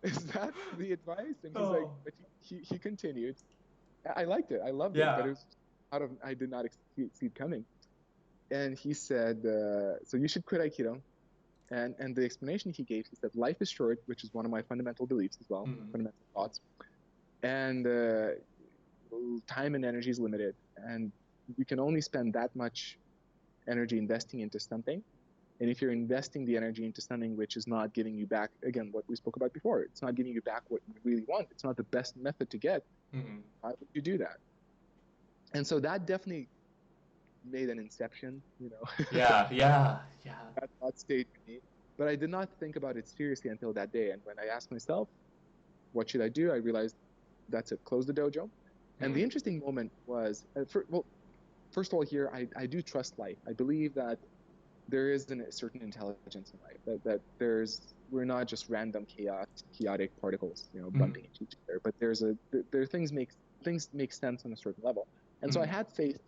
Is that the advice? And he's like, but he continued. I liked it. I loved it, but it was I did not see it coming. And he said, so you should quit Aikido. And the explanation he gave, he said, life is short, which is one of my fundamental beliefs as well, fundamental thoughts. And time and energy is limited. And you can only spend that much energy investing into something. And if you're investing the energy into something which is not giving you back, again, what we spoke about before, it's not giving you back what you really want, it's not the best method to get, why would you do that? And so that definitely made an inception, That stayed with me. But I did not think about it seriously until that day. And when I asked myself, what should I do? I realized that's it, close the dojo. And the interesting moment was, first of all, here, I do trust life. I believe that there is a certain intelligence in life, that we're not just random chaotic particles, bumping into each other, but things make sense on a certain level. And so I had faith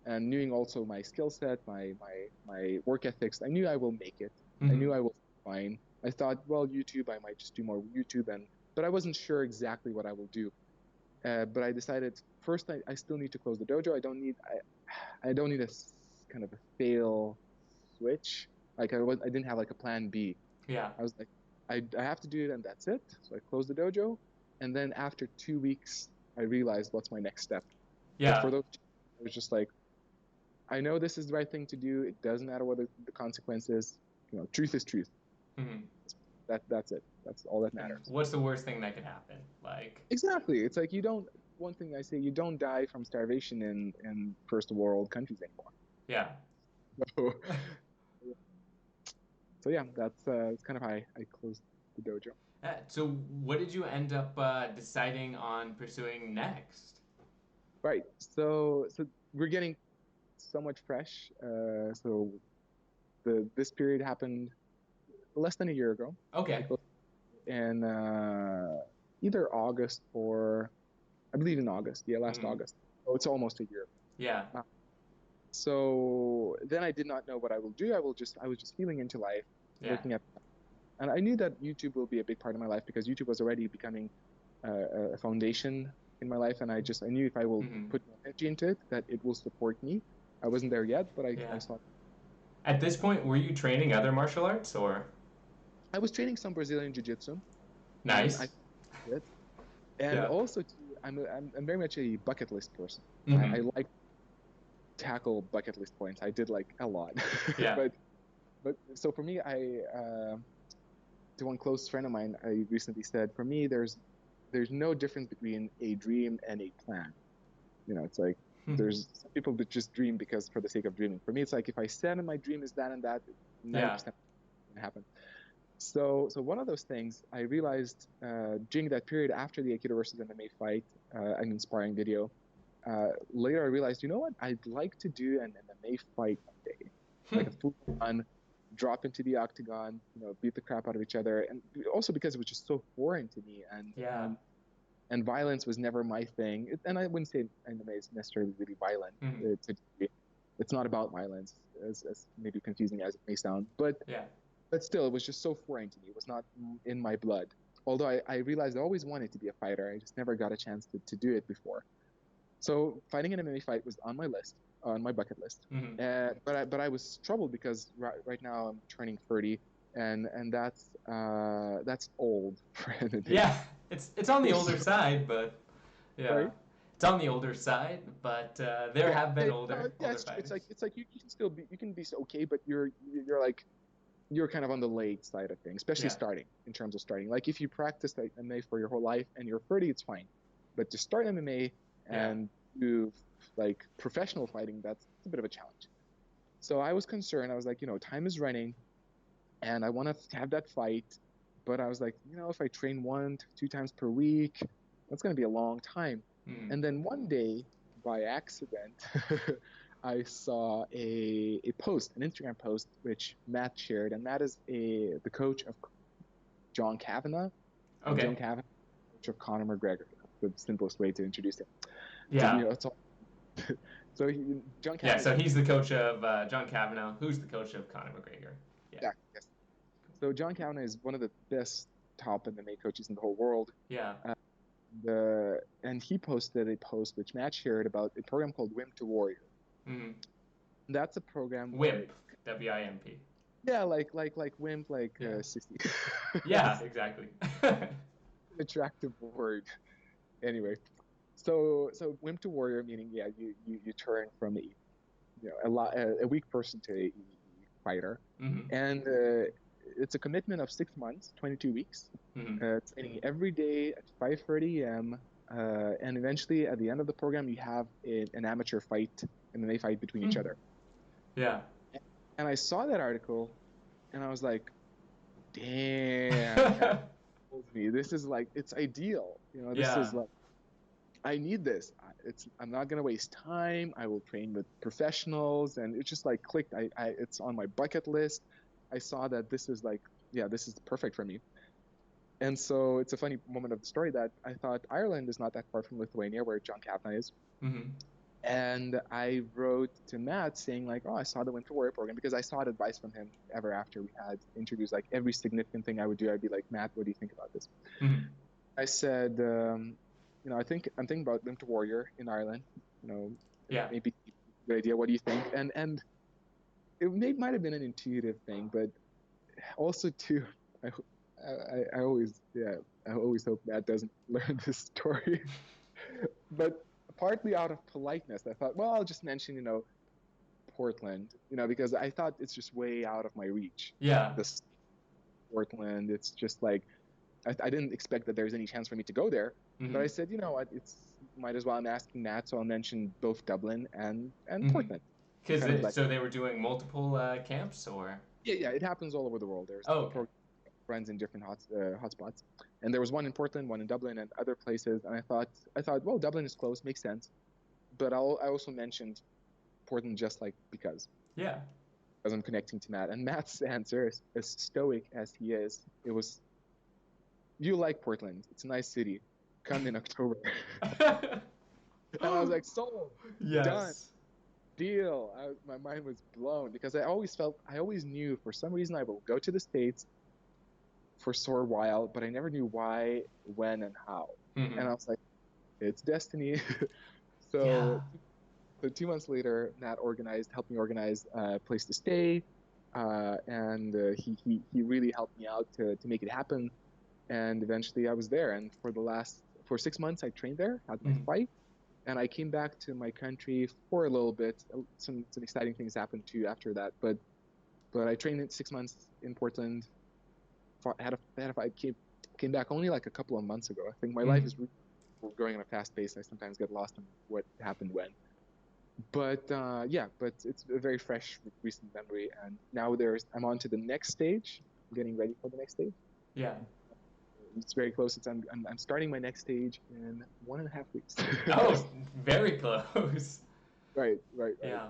and knowing also my skill set, my work ethics, I knew I will make it. I Mm-hmm. knew I will be fine. I thought, well, YouTube, I might just do more YouTube, but I wasn't sure exactly what I will do. But I decided first I still need to close the dojo. I don't need a kind of a fail switch. Like I didn't have like a plan B. Yeah. I was like, I have to do it and that's it. So I closed the dojo, and then after 2 weeks, I realized what's my next step. But Yeah. for those, I was just like, I know this is the right thing to do. It doesn't matter what the consequence is. You know, truth is truth. Mm-hmm. That's it. That's all that matters. What's the worst thing that could happen? Like, Exactly. It's like you don't. One thing I say, you don't die from starvation in first world countries anymore. yeah. So, so yeah, that's kind of how I closed the dojo. So what did you end up deciding on pursuing next? Right. So we're getting so much fresh. So this period happened less than a year ago. Okay. In either August or I believe in August. Yeah, last August. So it's almost a year. Yeah. So then I did not know what I will do. I was just feeling into life, looking at, and I knew that YouTube will be a big part of my life because YouTube was already becoming a foundation in my life, and I knew if I will put more energy into it, that it will support me. I wasn't there yet, but I saw. At this point, were you training other martial arts, or? I was training some Brazilian jiu-jitsu. Nice. And also, I'm very much a bucket list person. Mm-hmm. I like tackle bucket list points. I did like a lot. Yeah. but so for me, to one close friend of mine, I recently said, for me, there's no difference between a dream and a plan. You know, it's like there's some people that just dream because for the sake of dreaming. For me, it's like if I said my dream is that and that, 90% can happen. So one of those things I realized during that period after the Aikido versus MMA fight, an inspiring video. Later I realized, you know what? I'd like to do an MMA fight one day, like a full-on drop into the octagon, beat the crap out of each other, and also because it was just so foreign to me, and violence was never my thing. And I wouldn't say MMA is necessarily really violent. It's not about violence, as maybe confusing as it may sound, but still, it was just so foreign to me. It was not in my blood. Although I realized I always wanted to be a fighter, I just never got a chance to do it before. So fighting an MMA fight was on my list, on my bucket list. But I was troubled because right now I'm turning 30, and that's old for MMA. Yeah, it's on the older side, but Right? It's on the older side, but there have been older fighters. It's like you can still be okay, but you're kind of on the late side of things, especially in terms of starting. Like if you practice like MMA for your whole life and you're 30, it's fine. But to start MMA and do like professional fighting, that's a bit of a challenge. So I was concerned. I was like, time is running and I want to have that fight. But I was like, if I train 1 to 2 times per week, that's going to be a long time. And then one day, by accident, I saw a post, an Instagram post, which Matt shared. And Matt is the coach of John Kavanagh. Okay. John Kavanagh, coach of Conor McGregor. That's the simplest way to introduce him. Yeah. So John Kavanagh. Yeah, so he's the coach of John Kavanagh, who's the coach of Conor McGregor. Yeah. Yes. So John Kavanagh is one of the best top MMA coaches in the whole world. Yeah. And he posted a post which Matt shared about a program called Wimp to Warrior. That's a program. Wimp, W-I-M-P. Yeah, like wimp, 60. Yeah, exactly. Attractive word. Anyway, so Wimp to Warrior, meaning you turn from a weak person to a fighter, and it's a commitment of 6 months, 22 weeks, training every day at 5:30 a.m. And eventually, at the end of the program, you have an amateur fight, MMA fight between each other. Yeah. And I saw that article, and I was like, damn. This is like, it's ideal. This is like, I need this. I'm not going to waste time. I will train with professionals. And it just like clicked. It's on my bucket list. I saw that this is like, this is perfect for me. And so it's a funny moment of the story that I thought Ireland is not that far from Lithuania, where John Kavanagh is. And I wrote to Matt saying like, oh, I saw the Winter Warrior program because I sought advice from him ever after we had interviews. Like every significant thing I would do, I'd be like, Matt, what do you think about this? Mhm. I said, I'm thinking about Winter Warrior in Ireland. You know, Yeah. maybe a good idea. What do you think? And might have been an intuitive thing, but also too, I, I always hope Matt doesn't learn this story. But partly out of politeness, I thought, well, I'll just mention, Portland, because I thought it's just way out of my reach. Yeah. This Portland, it's just like I didn't expect that there's any chance for me to go there. Mm-hmm. But I said, you know what, it's might as well. I'm asking Matt, so I'll mention both Dublin and Mm-hmm. Portland. Because so they were doing multiple camps, or Yeah, it happens all over the world. There's okay. friends in different hotspots, and there was one in Portland, one in Dublin, and other places. And I thought, well, Dublin is close, makes sense. But I also mentioned Portland just like because I'm connecting to Matt. And Matt's answer, as stoic as he is, it was, "You like Portland? It's a nice city. Come in October." And I was like, "Sold, done, deal." My mind was blown because I always knew for some reason I will go to the States for a short while, but I never knew why, when, and how. Mm-hmm. And I was like, it's destiny. So 2 months later, Matt helped me organize a place to stay, and he really helped me out to make it happen. And eventually, I was there. And for 6 months, I trained there, had my fight, and I came back to my country for a little bit. Some exciting things happened too after that, but I trained in 6 months in Portland. Had a fight. Came back only like a couple of months ago. I think my life is growing at a fast pace. I sometimes get lost in what happened when. But but it's a very fresh, recent memory. And now I'm on to the next stage. I'm getting ready for the next stage. Yeah. It's very close. I'm starting my next stage in 1.5 weeks. Oh, very close. Right. Yeah.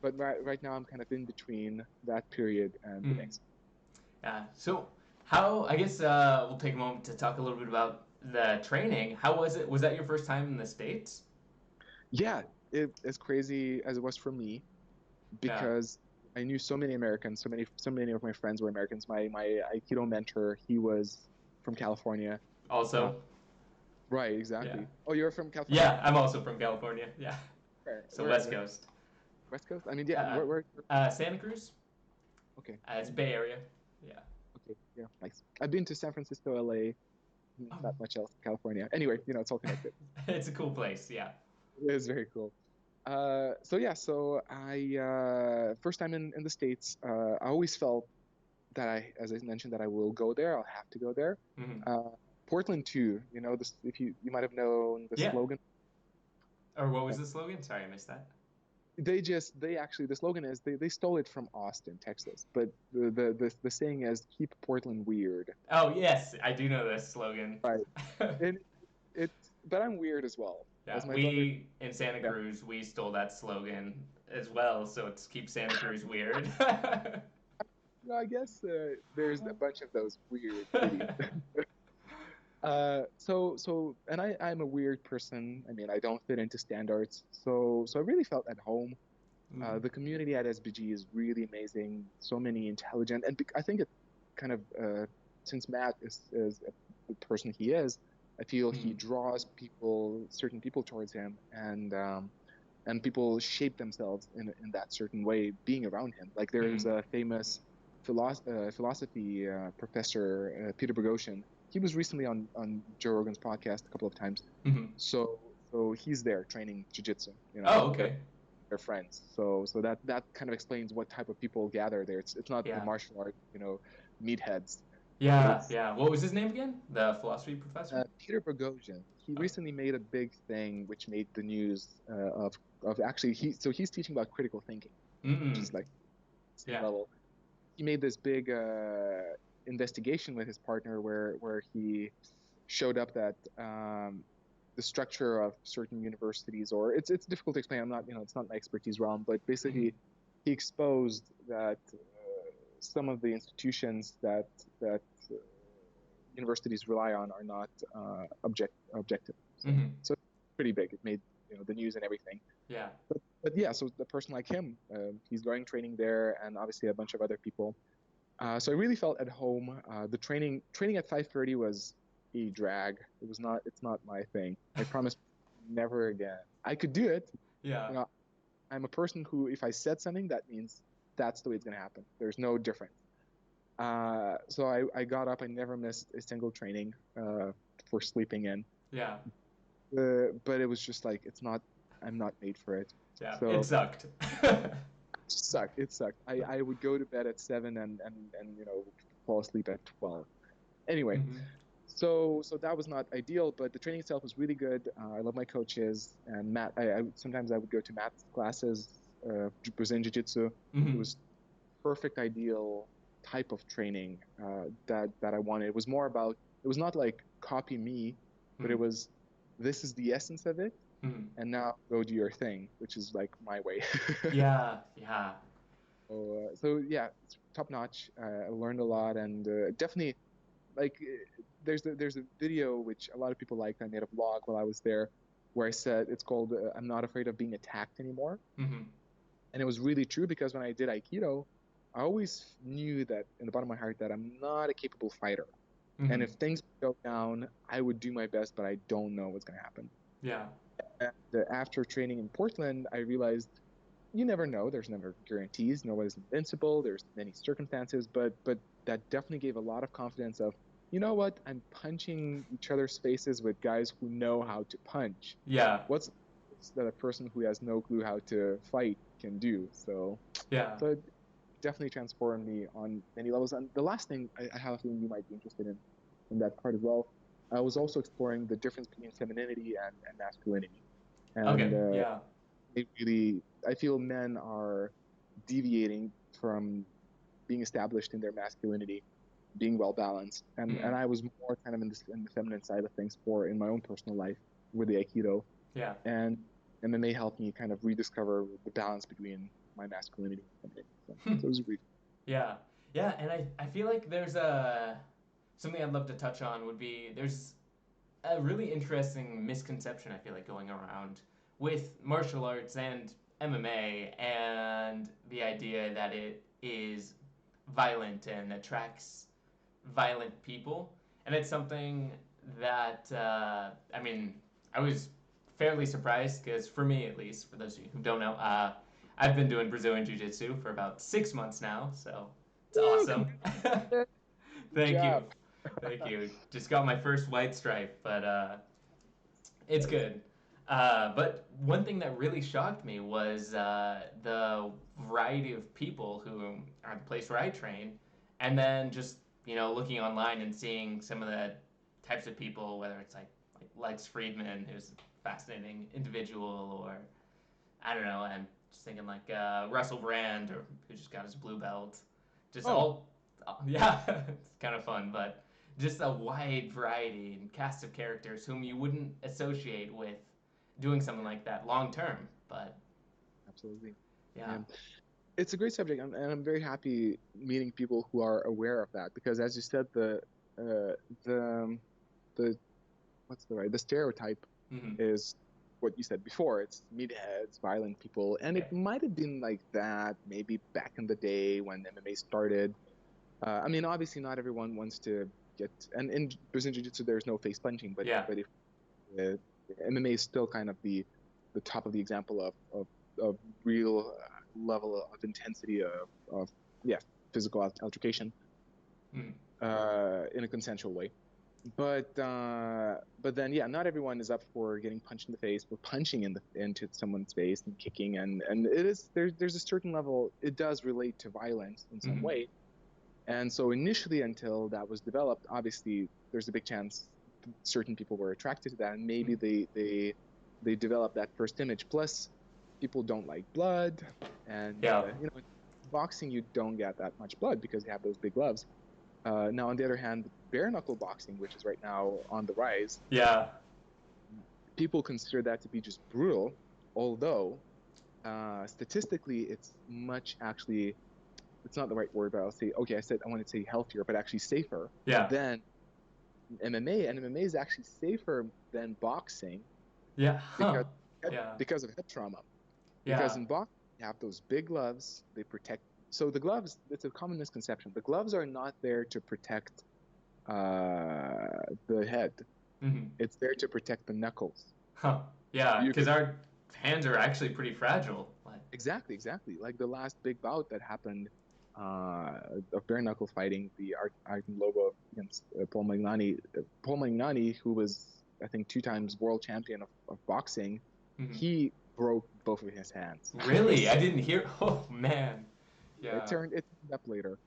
But right now I'm kind of in between that period and the next. Yeah. So I guess we'll take a moment to talk a little bit about the training. How was it? Was that your first time in the States? Yeah, as crazy as it was for me, because I knew so many Americans, so many of my friends were Americans. My Aikido mentor, he was from California. Also. Right, exactly. Yeah. Oh, you're from California? Yeah, I'm also from California. Yeah. So West Coast. West Coast? I mean, yeah. Where? Santa Cruz. Okay. It's Bay Area. Yeah. Okay. Yeah. Nice. I've been to San Francisco, LA. Not much else in California. Anyway, it's all connected. It's a cool place. Yeah. It is very cool. So I first time in the States. I always felt that as I mentioned, that I will go there. I'll have to go there. Mm-hmm. Portland too. This, if you might have known the slogan. Or what was the slogan? Sorry, I missed that. The slogan is they stole it from Austin, Texas. But the saying is keep Portland weird. Oh yes, I do know this slogan. Right. And but I'm weird as well. Yeah, as my we in Santa Cruz we stole that slogan as well, so it's keep Santa Cruz weird. I guess there's a bunch of those weird cities. And I'm a weird person. I mean, I don't fit into standards. So I really felt at home. The community at SBG is really amazing. So many intelligent, and I think it kind of since Matt is the person he is, I feel he draws certain people towards him, and people shape themselves in that certain way being around him. Like there's a famous philosophy professor, Peter Boghossian. He was recently on Joe Rogan's podcast a couple of times. So he's there training jiu-jitsu. Oh, okay. They're friends. So that kind of explains what type of people gather there. It's not the martial art, meatheads. Yeah. What was his name again? The philosophy professor? Peter Boghossian. He recently made a big thing which made the news of actually he's teaching about critical thinking, which is like same level. He made this big investigation with his partner where he showed up that the structure of certain universities, or it's difficult to explain. I'm not, it's not my expertise realm, but basically he exposed that some of the institutions that universities rely on are not objective. So it's pretty big. It made the news and everything. Yeah. But yeah, so the person like him, he's going training there, and obviously a bunch of other people. So I really felt at home. The training at 5:30 was a drag. It's not my thing. I promise never again. I could do it. Yeah. You know, I'm a person who, if I said something, that means that's the way it's going to happen. There's no difference. So I got up. I never missed a single training for sleeping in. Yeah. But it was just like, I'm not made for it. Yeah. It So sucked. it sucked. It sucked. I would go to bed at 7 and fall asleep at 12. Anyway, Hmm. so that was not ideal, but the training itself was really good. I love my coaches and Matt. Sometimes I would go to Matt's classes, Brazilian Jiu-Jitsu. It Hmm. was perfect, ideal type of training that I wanted. It was more about. It was not like copy me, but it Hmm. was this is the essence of it, Hmm. and now go do your thing, which is like my way. Yeah. Yeah. So yeah, it's top notch. I learned a lot, and definitely like there's a video which a lot of people liked. I made a vlog while I was there, where I said it's called "I'm not afraid of being attacked anymore," Hmm. and it was really true because when I did Aikido, I always knew that in the bottom of my heart that I'm not a capable fighter, and Hmm. if things go down, I would do my best, but I don't know what's gonna happen. Yeah. And after training in Portland, I realized you never know. There's never guarantees. Nobody's invincible. There's many circumstances, but that definitely gave a lot of confidence of, you know what? I'm punching each other's faces with guys who know how to punch. Yeah. What's that a person who has no clue how to fight can do? Yeah. So it definitely transformed me on many levels. And the last thing I have a feeling you might be interested in that part as well. I was also exploring the difference between femininity and masculinity. And Okay. Yeah. I feel men are deviating from being established in their masculinity, being well balanced, and Hmm. I was more kind of in the feminine side of things for in my own personal life with the Aikido, Yeah. and MMA helped me kind of rediscover the balance between my masculinity and femininity. So it was really Yeah. Yeah. And I feel like there's a something I'd love to touch on would be there's a really interesting misconception I feel like going around with martial arts and MMA and the idea that it is violent and attracts violent people. And it's something that, I mean, I was fairly surprised because, for me at least, for those of you who don't know, I've been doing Brazilian Jiu Jitsu for about 6 months now, so it's Woo, awesome. good Thank you. job. Thank you. Just got my first white stripe, but it's Nice. good. But one thing that really shocked me was the variety of people who are the place where I train, and then just looking online and seeing some of the types of people, whether it's like Lex Friedman, who's a fascinating individual, or I don't know, I'm just thinking like Russell Brand, or who just got his blue belt. Just Oh, all, yeah, it's kind of fun, but just a wide variety and cast of characters whom you wouldn't associate with doing something like that long term. But absolutely. yeah, Yeah. It's a great subject, and I'm very happy meeting people who are aware of that because, as you said, uh, the the what's the right the stereotype mm-hmm. is what you said before. It's meatheads, violent people, and Yeah, it might have been like that maybe back in the day when MMA started. I mean, obviously, not everyone wants to get, and in Brazilian Jiu-Jitsu, there's no face punching, yeah, but if uh, MMA is still kind of the top of the example of real level of intensity of yeah physical altercation mm, in a consensual way. But then yeah, not everyone is up for getting punched in the face or punching into someone's face and kicking and it is there's a certain level it does relate to violence in some mm-hmm. way. And so initially, until that was developed, obviously there's a big chance certain people were attracted to that, and maybe Mm, they developed that first image. Plus, people don't like blood, and yeah, boxing you don't get that much blood because you have those big gloves. Now, on the other hand, bare knuckle boxing, which is right now on the rise, yeah, people consider that to be just brutal. Although statistically, it's much actually it's not the right word, but I'll say, okay, I want to say healthier, but actually safer yeah, than MMA. And MMA is actually safer than boxing yeah, huh, because yeah, because of head trauma. Because Yeah. in boxing, you have those big gloves. They protect. So the gloves, it's a common misconception. The gloves are not there to protect the head. Hmm. It's there to protect the knuckles. Huh. So Yeah, you because could our hands are actually pretty fragile. Like, exactly. Like the last big bout that happened of bare knuckle fighting, the Artem Lobo against Paul Magnani, who was I think 2 times world champion of boxing, mhm. he broke both of his hands. Really? I So didn't hear. Oh man. it Yeah. turned up later.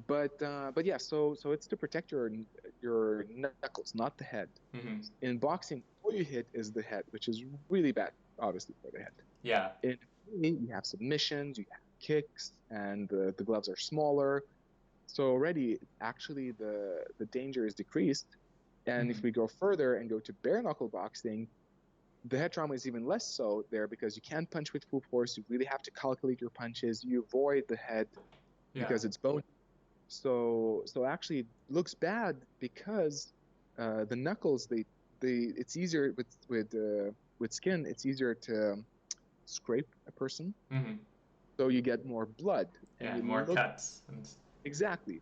But yeah, so it's to protect your knuckles, not the head. Hmm. In boxing, all you hit is the head, which is really bad, obviously, for the head. Yeah. In MMA, you have submissions, you have kicks, and the gloves are smaller. So already, actually, the danger is decreased. And if Hmm. we go further and go to bare knuckle boxing, the head trauma is even less so there because you can't punch with full force. You really have to calculate your punches. You avoid the head Yeah. because it's bone. So actually, it looks bad because the knuckles they it's easier with skin. It's easier to scrape a person, Hmm. so you get more blood and Yeah. you More look cuts. And exactly.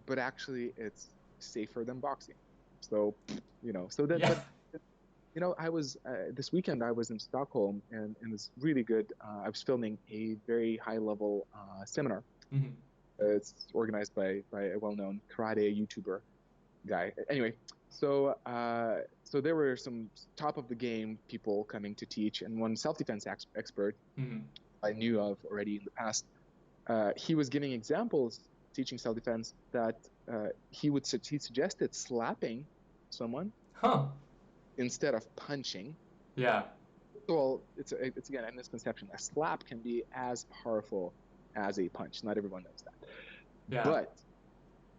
But actually, it's safer than boxing. So so that yeah. but I was this weekend I was in Stockholm and it's really good. I was filming a very high level seminar. Hmm. It's organized by a well-known karate YouTuber guy. Anyway, so there were some top of the game people coming to teach, and one self-defense expert Hmm. I knew of already in the past. He was giving examples teaching self-defense that he suggested slapping someone Huh. instead of punching. Yeah. Well, it's again a misconception. A slap can be as powerful as a punch. Not everyone knows that, Yeah.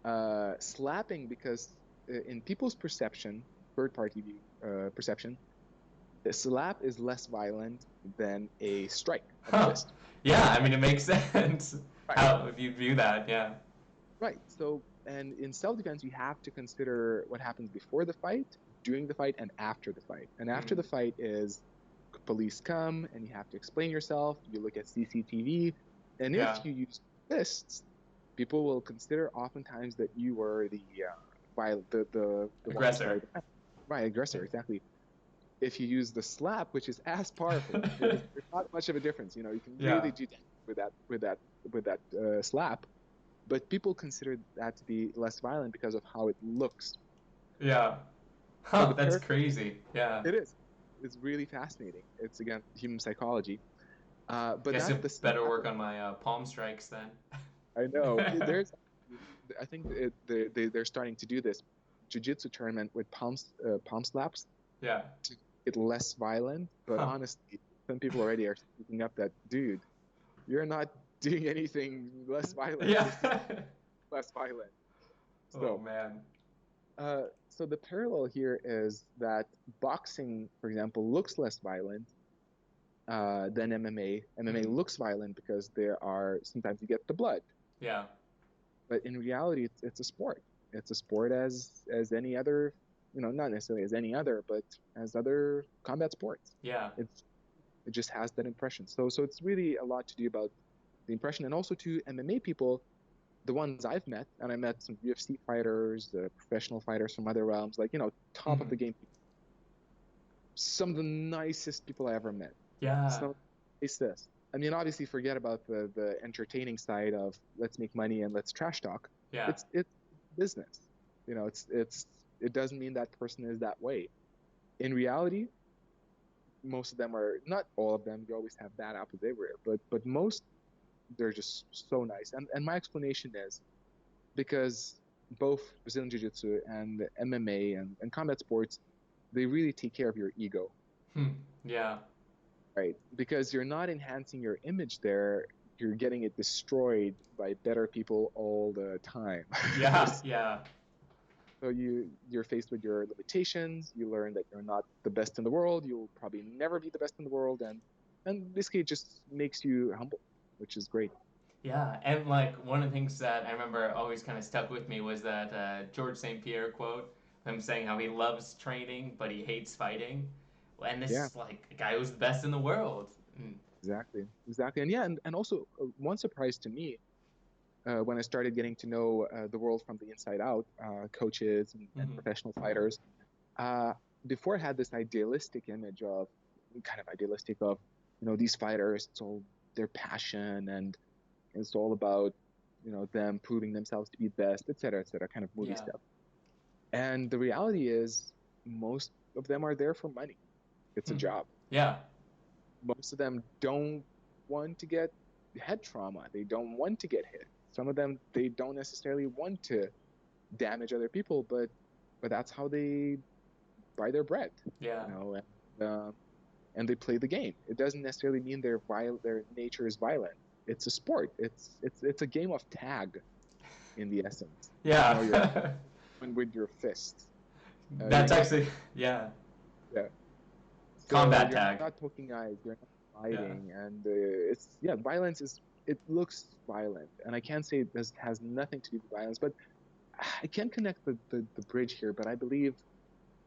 but slapping because in people's perception, third-party view perception, a slap is less violent than a strike of a Huh. fist. Yeah. I mean, it makes sense. Right. How if you view that? Yeah. Right. So, and in self-defense, you have to consider what happens before the fight, during the fight, and after the fight. And after Hmm. the fight is police come and you have to explain yourself. You look at CCTV, and Yeah. if you use fists, people will consider oftentimes that you were the one who Aggressor. started the fight. Right, aggressor, exactly. If you use the slap, which is as powerful, there's not much of a difference. You can Yeah. really do that with that slap, but people consider that to be less violent because of how it looks. Yeah. So Huh. the That's pair crazy. Yeah. it is. It's really fascinating. It's again human psychology. I But guess that you the same better work happens. on my palm strikes then. I know there's. I think they're starting to do this jiu-jitsu tournament with palm slaps Yeah. to get less violent. But Huh. honestly, some people already are speaking up that, dude, you're not doing anything less violent. Yeah. This is less violent. Oh So, man. so the parallel here is that boxing, for example, looks less violent than MMA. MMA Hmm. looks violent because there are sometimes you get the blood, Yeah. but in reality, it's a sport. It's a sport as any other, not necessarily as any other, but as other combat sports. Yeah. It's it just has that impression. So it's really a lot to do about the impression, and also to MMA people, the ones I've met, and I met some UFC fighters, professional fighters from other realms, like top of Hmm. the game, some of the nicest people I ever met. Yeah. Some of the nicest. I mean, obviously, forget about the entertaining side of let's make money and let's trash talk. Yeah. It's business. It doesn't mean that person is that way. In reality, most of them are not all of them. You always have bad apples everywhere, but most they're just so nice. And my explanation is because both Brazilian Jiu-Jitsu and MMA and combat sports, they really take care of your ego, Hmm. Yeah. right? Because you're not enhancing your image there, you're getting it destroyed by better people all the time. Yeah. Yeah. So you're faced with your limitations. You learn that you're not the best in the world. You'll probably never be the best in the world, and basically it just makes you humble, which is great. Yeah, and like one of the things that I remember always kind of stuck with me was that George St. Pierre quote, him saying how he loves training but he hates fighting. And this Yeah, is like a guy who's the best in the world. And exactly. And yeah, and also one surprise to me when I started getting to know the world from the inside out, coaches and Mm-hmm. professional fighters. Uh, Before I had this idealistic image of, kind of idealistic of, these fighters, it's all their passion and it's all about, them proving themselves to be best, et cetera, kind of movie Yeah. stuff. And the reality is, most of them are there for money. It's a Hmm. job. Yeah. Most of them don't want to get head trauma. They don't want to get hit. Some of them, they don't necessarily want to damage other people, but that's how they buy their bread, Yeah. and they play the game. It doesn't necessarily mean their nature is violent. It's a sport. It's a game of tag in the essence. You're Yeah. with your fists. You're That's not, actually, yeah. yeah. So Combat you're tag. not poking eyes. You're not Yeah. fighting, and violence is. It looks violent, and I can't say this has nothing to do with violence, but I can't connect the bridge here. But I believe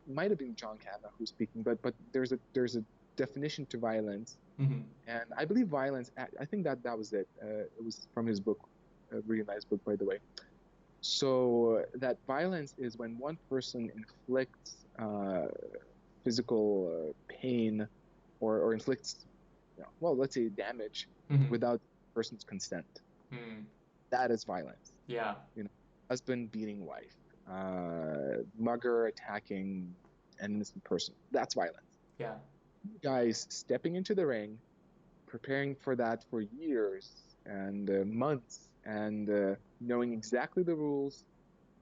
it might have been John Kavanagh who's speaking, but there's a definition to violence, Mm-hmm. and I believe violence. I think that was it. It was from his book, a really nice book, by the way. So that violence is when one person inflicts physical pain or inflicts, well, let's say damage Mm-hmm. without the person's consent. Mm. That is violence. Yeah. Husband beating wife, mugger attacking an innocent person. That's violence. Yeah. Guys stepping into the ring, preparing for that for years and months, and knowing exactly the rules,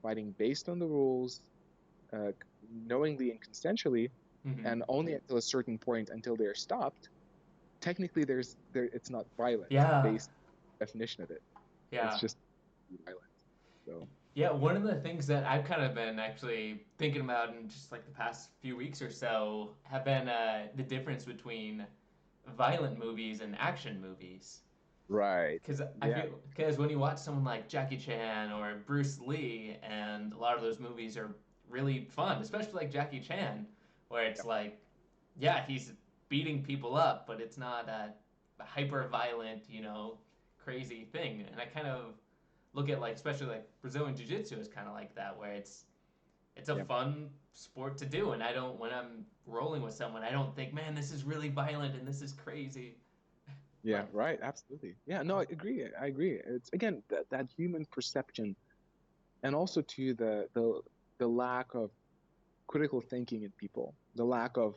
fighting based on the rules, uh, knowingly and consensually, Mm-hmm. and only until a certain point until they're stopped. Technically, it's not violence Yeah. based definition of it. It's Yeah. just violence. So Yeah, one of the things that I've kind of been actually thinking about in just like the past few weeks or so have been the difference between violent movies and action movies. right, Because I yeah, feel because when you watch someone like Jackie Chan or Bruce Lee, and a lot of those movies are really fun, especially like Jackie Chan, where it's yep, like, yeah, he's beating people up, but it's not a hyper violent, crazy thing. And I kind of look at like, especially like Brazilian Jiu Jitsu is kind of like that, where it's a yep. fun sport to do, and I don't when I'm rolling with someone, I don't think, man, this is really violent and this is crazy. Yeah, Like, right, absolutely. Yeah, no, I agree. I agree. It's again that human perception, and also to the lack of critical thinking in people, the lack of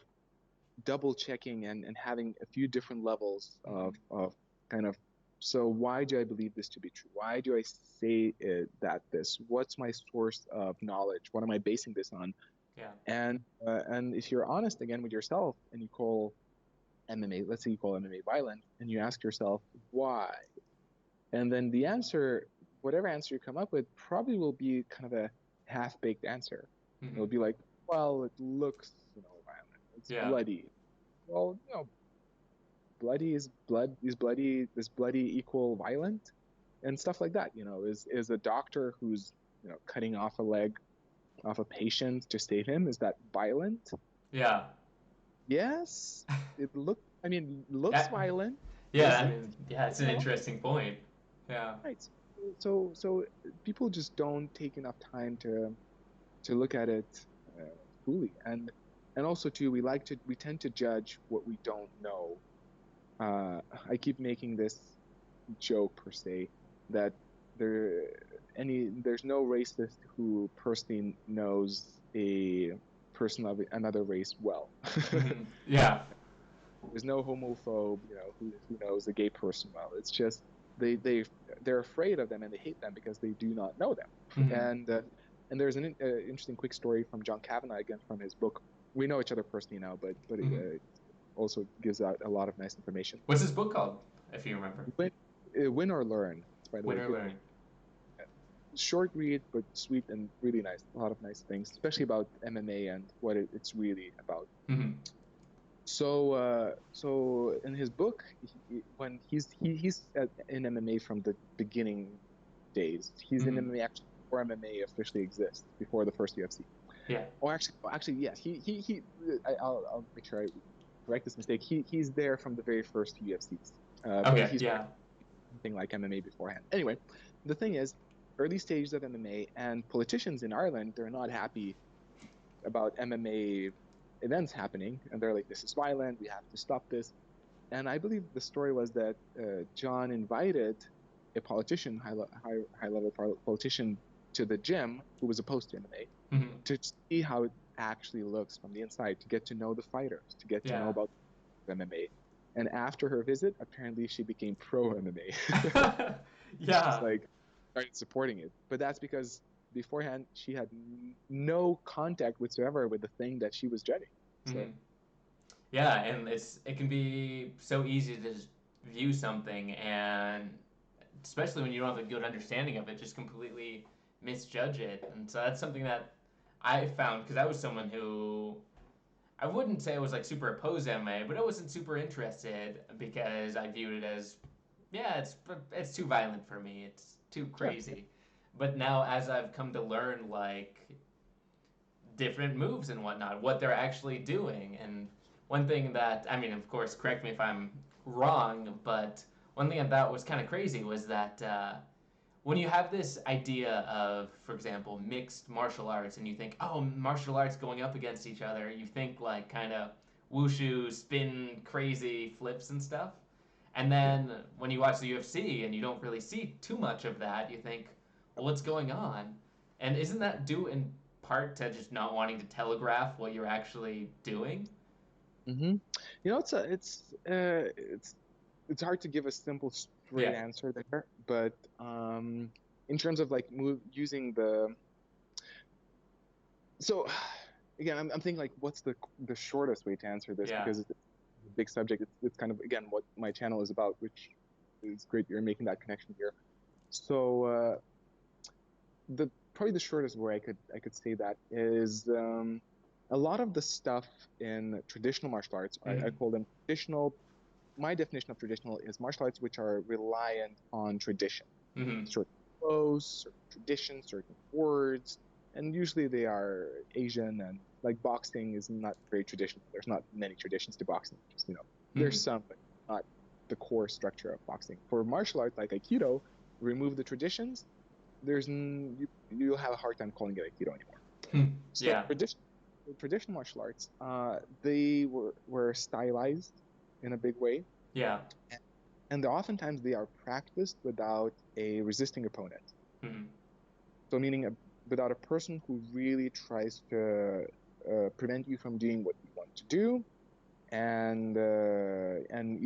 double checking and having a few different levels mm-hmm. of kind of, so why do I believe this to be true? Why do I say that this? What's my source of knowledge? What am I basing this on? Yeah. And if you're honest again with yourself and you call MMA, let's say you call MMA violent, and you ask yourself why, and then the answer, whatever answer you come up with, probably will be kind of a half-baked answer. Mm-hmm. It'll be like, well, it looks, violent. It's Yeah. bloody. Well, bloody is blood. Is bloody equal violent? And stuff like that. Is a doctor who's cutting off a leg off a patient to save him, is that violent? Yeah. Yes. Looks That, violent. yeah, Is I it? mean, yeah, it's an No. interesting point. Yeah. Right. So people just don't take enough time to look at it uh, fully, and also too, we tend to judge what we don't know. I keep making this joke per se that there there's no racist who personally knows a person of another race well. Mm-hmm. Yeah. There's no homophobe, who knows a gay person well. It's just they're afraid of them and they hate them because they do not know them. Mm-hmm. And there's an interesting quick story from John Kavanagh, again from his book. We know each other personally now, but Mm-hmm. it also gives out a lot of nice information. What's this book called, if you remember? Win or Learn. It's, by the Win way, or good. Learn. Short read, but sweet and really nice. A lot of nice things, especially about MMA and what it's really about. Mm-hmm. So in his book, when he's in MMA from the beginning days. He's in Mm-hmm. MMA actually before MMA officially exists, before the first UFC. Yeah. Oh, actually, yes. I'll make sure I correct this mistake. He's there from the very first UFCs. But Okay, he's yeah. something like MMA beforehand. Anyway, the thing is, early stages of MMA, and politicians in Ireland, they're not happy about MMA events happening, and they're like, this is violent, we have to stop this. And I believe the story was that John invited a politician, high level politician, to the gym who was opposed to MMA, Hmm. to see how it actually looks from the inside, to get to know the fighters, to get to know Yeah. about MMA. And after her visit, apparently she became pro MMA. She's Yeah. like started supporting it, but that's because beforehand she had no contact whatsoever with the thing that she was judging. So Hmm. Yeah, and it can be so easy to just view something, and especially when you don't have a good understanding of it, just completely misjudge it. And so that's something that I found, because I was someone who, I wouldn't say I was like super opposed to MMA, but I wasn't super interested because I viewed it as, yeah, it's too violent for me. It's too yeah. crazy. But now, as I've come to learn like different moves and whatnot, what they're actually doing, and one thing that, I mean, of course, correct me if I'm wrong, but one thing that was kind of crazy was that when you have this idea of, for example, mixed martial arts, and you think, oh, martial arts going up against each other, you think like kind of wushu, spin, crazy flips and stuff. And Yeah. then when you watch the UFC and you don't really see too much of that, you think, well, what's going on? And isn't that due in part to just not wanting to telegraph what you're actually doing? Mm-hmm. It's hard to give a simple straight Yeah. answer there, but in terms of like using the, so again, I'm thinking like what's the shortest way to answer this, Yeah. because it's a big subject. It's kind of, again, what my channel is about, which is great you're making that connection here. So the probably the shortest way I could say that is, a lot of the stuff in traditional martial arts, I Mm-hmm. call them traditional. My definition of traditional is martial arts which are reliant on tradition, Mm-hmm. certain flows, certain traditions, certain words, and usually they are Asian. And like boxing is not very traditional. There's not many traditions to boxing. Just, Mm-hmm. there's some, but not the core structure of boxing. For martial arts like Aikido, remove the traditions, you'll have a hard time calling it Aikido anymore. So Yeah. traditional martial arts, they were stylized in a big way, Yeah. and oftentimes they are practiced without a resisting opponent. Mm-hmm. So meaning without a person who really tries to prevent you from doing what you want to do, and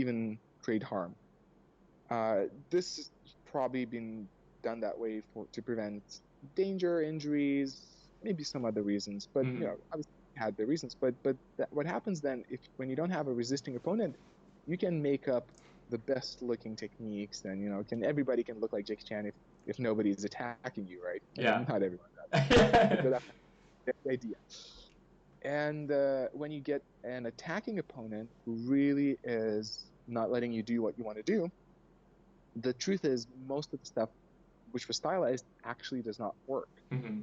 even create harm. This has probably been done that way to prevent danger, injuries, maybe some other reasons, but Mm-hmm. obviously had the reasons. But what happens then, if when you don't have a resisting opponent, you can make up the best looking techniques, and everybody can look like Jackie Chan if nobody's attacking you, right? I Yeah. mean, not everyone does, but that's the idea. And when you get an attacking opponent who really is not letting you do what you want to do, the truth is most of the stuff which was stylized actually does not work. Mm-hmm.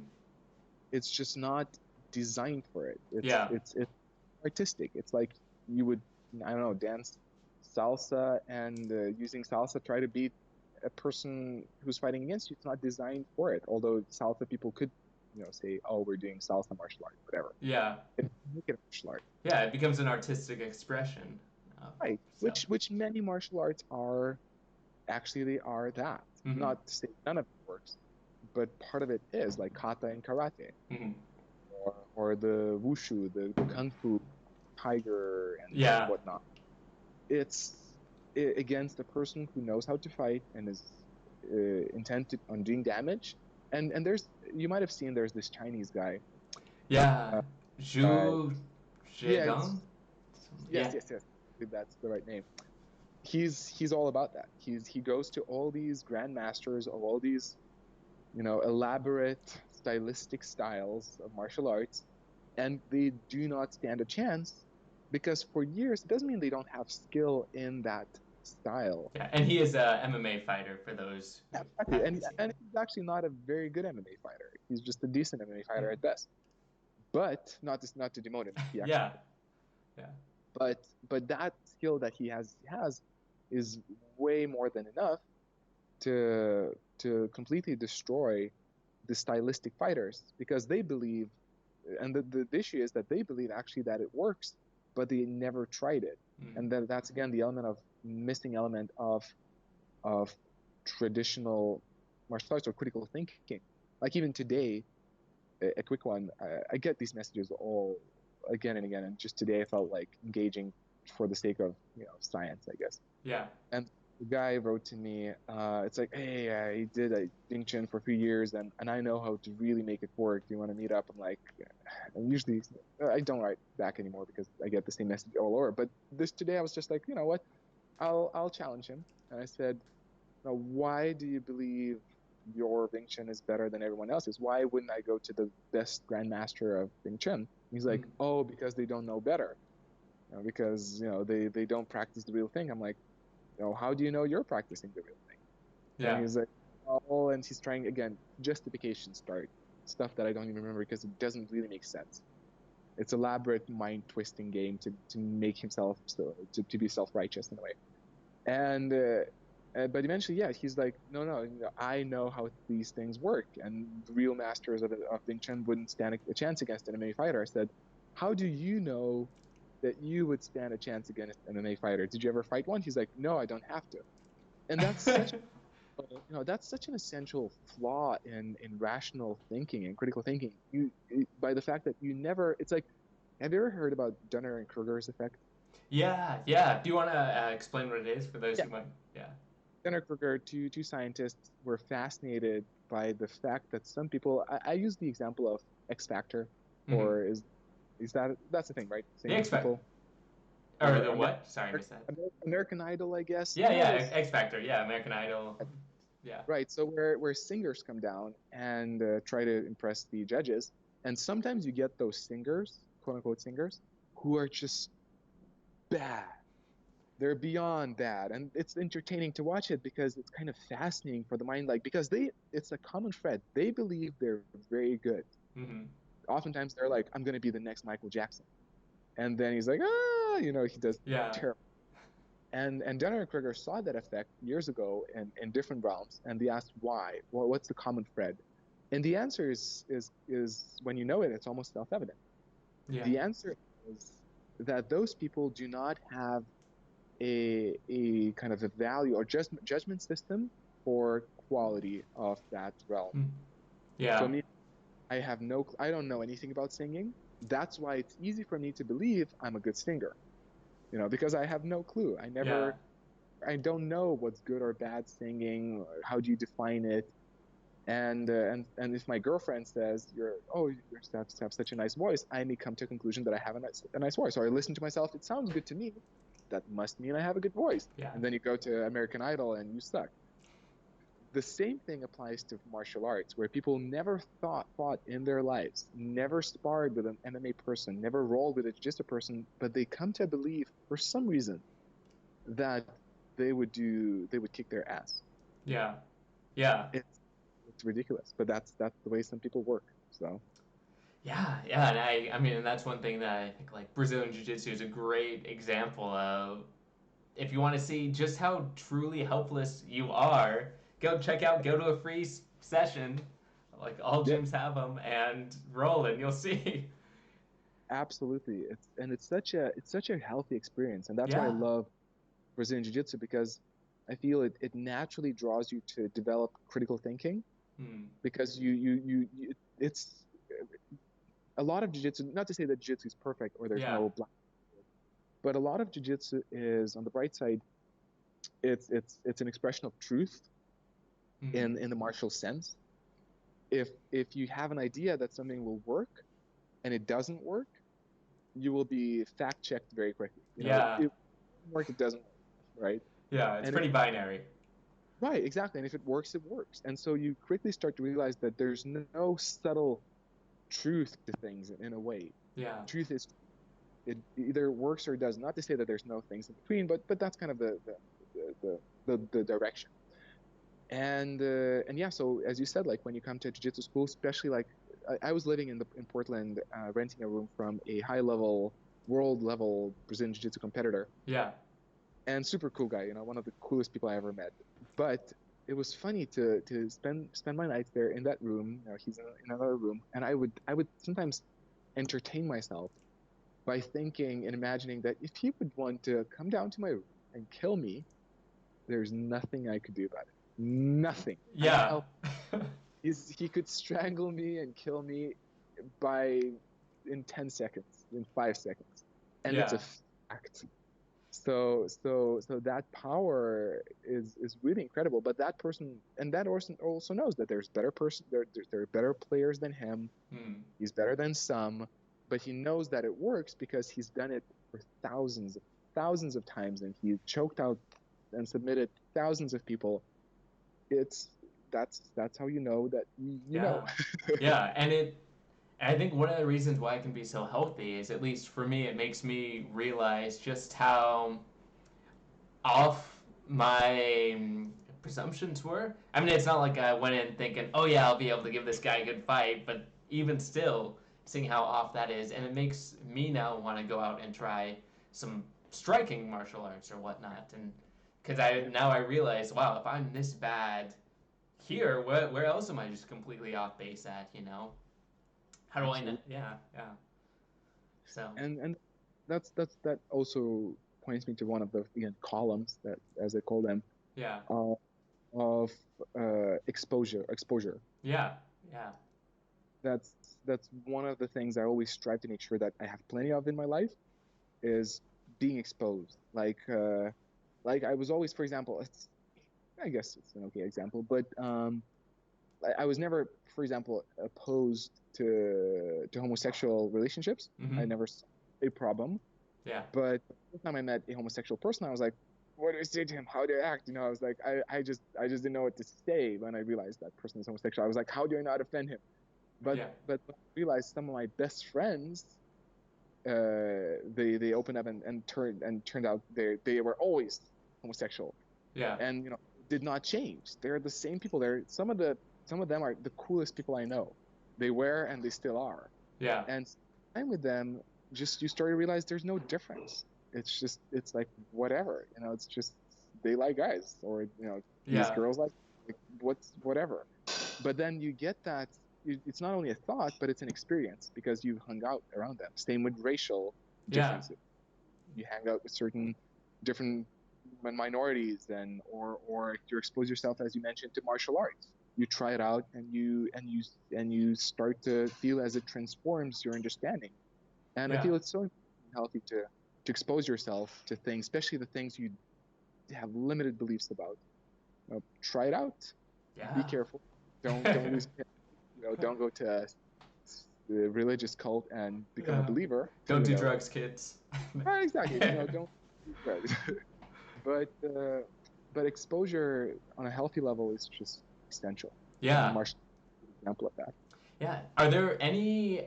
It's just not designed for it. It's Yeah. it's it's artistic. It's like you would, I don't know, dance salsa, and using salsa try to beat a person who's fighting against you. It's not designed for it. Although salsa people could, say, oh, we're doing salsa martial art, whatever. Yeah. It make it martial art, Yeah. It becomes an artistic expression. Of, right? so. Which many martial arts are. Actually, they are that. Mm-hmm. Not to say none of it works, but part of it is like kata and karate, Mm-hmm. or the wushu, the kung fu, tiger, and Yeah. whatnot. It's against a person who knows how to fight and is intent on doing damage. And you might have seen, there's this Chinese guy. Yeah. Uh, uh, Zhu yeah, Zhegang? yes, Yeah. yes, yes. I think that's the right name. He's all about that. He goes to all these grandmasters of all these elaborate stylistic styles of martial arts, and they do not stand a chance, because for years, it doesn't mean they don't have skill in that style. Yeah. And he is a MMA fighter for those who Yeah, exactly. haven't And seen and he's actually not a very good MMA fighter. He's just a decent MMA it. fighter at best. But not to demote him. He actually, Yeah. Yeah. but that skill that he has, is way more than enough to completely destroy the stylistic fighters, because they believe, and the issue is that they believe actually that it works, but they never tried it. And then that's again the missing element of traditional martial arts or critical thinking. Like even today, a quick one, I get these messages all again and again, and just today I felt like engaging for the sake of science, I guess. Yeah. And the guy wrote to me, it's like, hey, I did a Wing Chun for a few years, and I know how to really make it work. Do you want to meet up? I'm like, and usually I don't write back anymore because I get the same message all over. But today I was just like, you know what? I'll challenge him. And I said, now, why do you believe your Wing Chun is better than everyone else's? Why wouldn't I go to the best grandmaster of Wing Chun? He's like, oh, because they don't know better. Because they don't practice the real thing. I'm like, how do you know you're practicing the real thing? Yeah. And he's like, oh, and he's trying again, justification start, stuff that I don't even remember because it doesn't really make sense. It's elaborate mind twisting game to make himself to be self-righteous in a way. And but eventually, yeah, he's like, no, I know how these things work, and the real masters of Wing Chun wouldn't stand a chance against an MMA fighter. I said, how do you know that you would stand a chance against an MMA fighter? Did you ever fight one? He's like, no, I don't have to. And that's such that's such an essential flaw in rational thinking and critical thinking. By the fact that you never, it's like, have you ever heard about Dunner and Kruger's effect? Yeah. Do you want to explain what it is for those who might? Yeah. Dunner Kruger, two scientists, were fascinated by the fact that some people. I use the example of X Factor, or is that's the thing, right? The X Factor. Or the what? Sorry, I missed that. American Idol, I guess. Yeah, X Factor. Yeah, American Idol. Yeah. Right. So where singers come down and try to impress the judges, and sometimes you get those singers, quote unquote singers, who are just bad. They're beyond bad, and it's entertaining to watch it because it's kind of fascinating for the mind, like because it's a common thread. They believe they're very good. Oftentimes they're like, I'm going to be the next Michael Jackson, and then he's like, he does terrible. And Dunner and Kruger saw that effect years ago in different realms, and they asked why. Well, what's the common thread? And the answer is when you know it, it's almost self-evident. Yeah. The answer is that those people do not have a kind of a value or judgment system for quality of that realm. Yeah. So I don't know anything about singing. That's why it's easy for me to believe I'm a good singer. Because I have no clue. I don't know what's good or bad singing, or how do you define it. And if my girlfriend says you have such a nice voice, I may come to a conclusion that I have a nice voice. Or I listen to myself, it sounds good to me. That must mean I have a good voice. Yeah. And then you go to American Idol and you suck. The same thing applies to martial arts, where people never fought in their lives, never sparred with an MMA person, never rolled with a jiu-jitsu person, but they come to believe for some reason that they would kick their ass. Yeah. It's ridiculous, but that's the way some people work. So. Yeah, and I mean, and that's one thing that I think like Brazilian Jiu-Jitsu is a great example of. If you want to see just how truly helpless you are, go to a free session, like all gyms have them, and roll, and you'll see. Absolutely, it's such a healthy experience, and that's why I love Brazilian Jiu-Jitsu, because I feel it naturally draws you to develop critical thinking, because it's a lot of Jiu-Jitsu. Not to say that Jiu-Jitsu is perfect or there's no black, but a lot of Jiu-Jitsu is, on the bright side, it's an expression of truth in the martial sense. If you have an idea that something will work and it doesn't work, you will be fact-checked very quickly. It doesn't work, it doesn't work, right? Yeah, it's pretty binary. Right, exactly. And if it works, it works. And so you quickly start to realize that there's no subtle truth to things in a way. Yeah. Truth is, it either works or it does. Not to say that there's no things in between, but that's kind of the direction. And yeah, so as you said, like when you come to jiu-jitsu school, especially like I was living in Portland, renting a room from a high-level, world-level Brazilian jiu-jitsu competitor. Yeah. and super cool guy, one of the coolest people I ever met. But it was funny to spend my nights there in that room. He's in another room, and I would sometimes entertain myself by thinking and imagining that if he would want to come down to my room and kill me, there's nothing I could do about it. Nothing. Yeah. He could strangle me and kill me by in 10 seconds, in 5 seconds. And it's a Yeah. fact. So that power is really incredible. But that person, and that person also knows that there's there are better players than him. He's better than some, but he knows that it works because he's done it for thousands of times, and he choked out and submitted thousands of people. That's how you know that you know. Yeah, and I think one of the reasons why it can be so healthy is, at least for me, it makes me realize just how off my presumptions were. I mean, it's not like I went in thinking, oh yeah, I'll be able to give this guy a good fight, but even still, seeing how off that is, and it makes me now want to go out and try some striking martial arts or whatnot, and because I realize, wow, if I'm this bad here, where else am I just completely off base at? How do I know? Absolutely. Yeah, yeah. So And that also points me to one of the columns, that, as I call them, yeah, uh, of exposure. yeah, yeah, That's that's one of the things I always strive to make sure that I have plenty of in my life, is being exposed. Like I was always, for example, I guess it's an okay example, but I was never, for example, opposed to homosexual relationships. I never saw a problem. yeah, But the time I met a homosexual person, I was like, what do I say to him? How do I act? I was like, I just didn't know what to say when I realized that person is homosexual. I was like, how do I not offend him? But yeah, but I realized some of my best friends, they opened up and turned out they were always homosexual, yeah, and did not change. They're the same people. Some of them are the coolest people I know. They were and they still are. yeah, And time with them, just you start to realize there's no difference. It's like whatever. It's just they like guys, or these yeah, girls like whatever. But then you get that it's not only a thought, but it's an experience because you hung out around them. Same with racial yeah, differences. You hang out with certain different minorities, or you expose yourself, as you mentioned, to martial arts. You try it out, and you start to feel as it transforms your understanding. And I yeah, feel it's so healthy to expose yourself to things, especially the things you have limited beliefs about. Try it out. Be yeah. careful. Don't lose. Don't go to a religious cult and become a Yeah. believer. Don't do drugs, kids. Exactly. Don't do drugs. but exposure on a healthy level is just essential. And Yeah. martial is an example of that. Yeah. Are there any,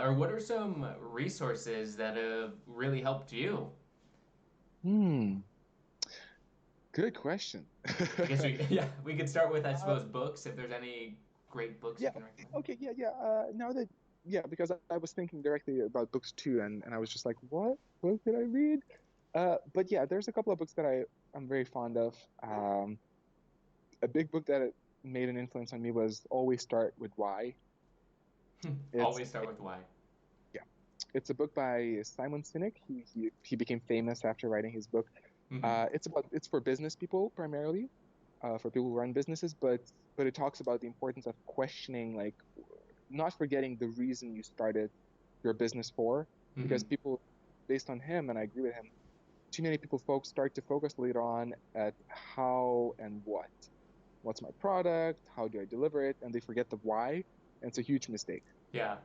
or what are some resources that have really helped you? Hmm. Good question. I guess yeah, we could start with, I uh, suppose, books, if there's any great books you yeah. can recommend. Okay. Yeah. Yeah. Now that because I was thinking directly about books too, and I was just like, what book did I read? But yeah, there's a couple of books that I'm very fond of. A big book that made an influence on me was Always Start with Why. It's Always start with why. Yeah, it's a book by Simon Sinek. He became famous after writing his book. Mm-hmm. It's for business people primarily, for people who run businesses, but it talks about the importance of questioning, like not forgetting the reason you started your business for, Mm-hmm. because people, based on him, and I agree with him, too many people folks start to focus later on at how and what. What's my product? How do I deliver it? And they forget the why, and it's a huge mistake. Yeah.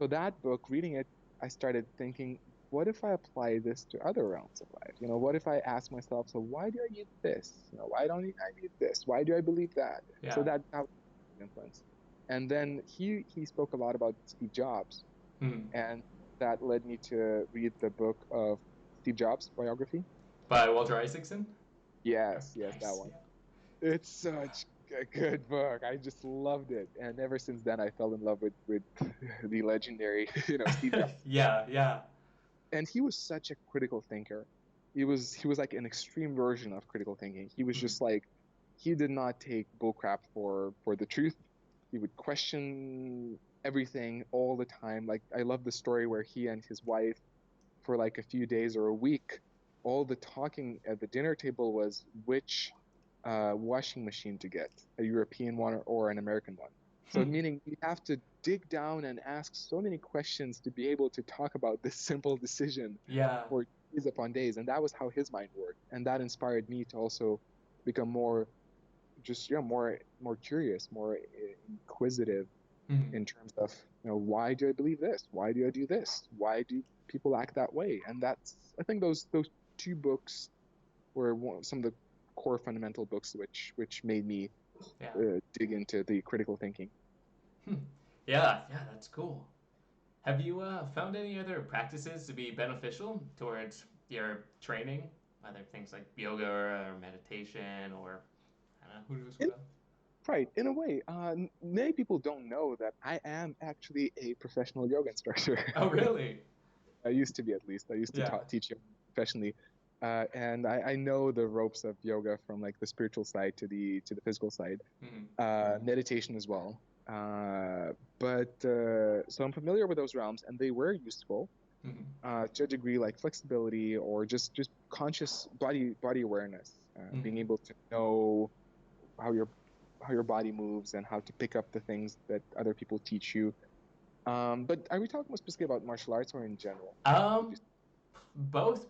So that book, reading it, I started thinking, what if I apply this to other realms of life? What if I ask myself, so why do I need this? Why don't I need this? Why do I believe that? So Yeah. that was influence. And then he spoke a lot about Steve Jobs, Mm. and that led me to read the book of Steve Jobs biography. By Walter Isaacson? Yes, that Nice. one. It's such a good book. I just loved it, and ever since then, I fell in love with the legendary, Steve Yeah. Jobs. Yeah. Yeah. And he was such a critical thinker. he was like an extreme version of critical thinking. He was Mm. just like, he did not take bullcrap for the truth. He would question everything all the time. Like, I love the story where he and his wife, for like a few days or a week, all the talking at the dinner table was which washing machine to get, a European one or an American one. So meaning you have to dig down and ask so many questions to be able to talk about this simple decision Yeah. for days upon days. And that was how his mind worked. And that inspired me to also become more, just, more curious, more inquisitive Mm. in terms of, why do I believe this? Why do I do this? Why do people act that way? And that's, I think those two books were some of the core fundamental books which made me Yeah. dig into the critical thinking. Hmm. Yeah, yeah, that's cool. Have you found any other practices to be beneficial towards your training? Other things like yoga or meditation or I don't know, who knows In, what else? right, in a way, many people don't know that I am actually a professional yoga instructor. Oh, really? I used to be, at least. I used to Yeah. teach yoga professionally, and I know the ropes of yoga from like the spiritual side to the physical side, Mm-hmm. meditation as well. But so I'm familiar with those realms, and they were useful Mm-hmm. to a degree, like flexibility or just conscious body awareness, Mm-hmm. being able to know how your body moves and how to pick up the things that other people teach you. But are we talking more specifically about martial arts or in general? Would you Um,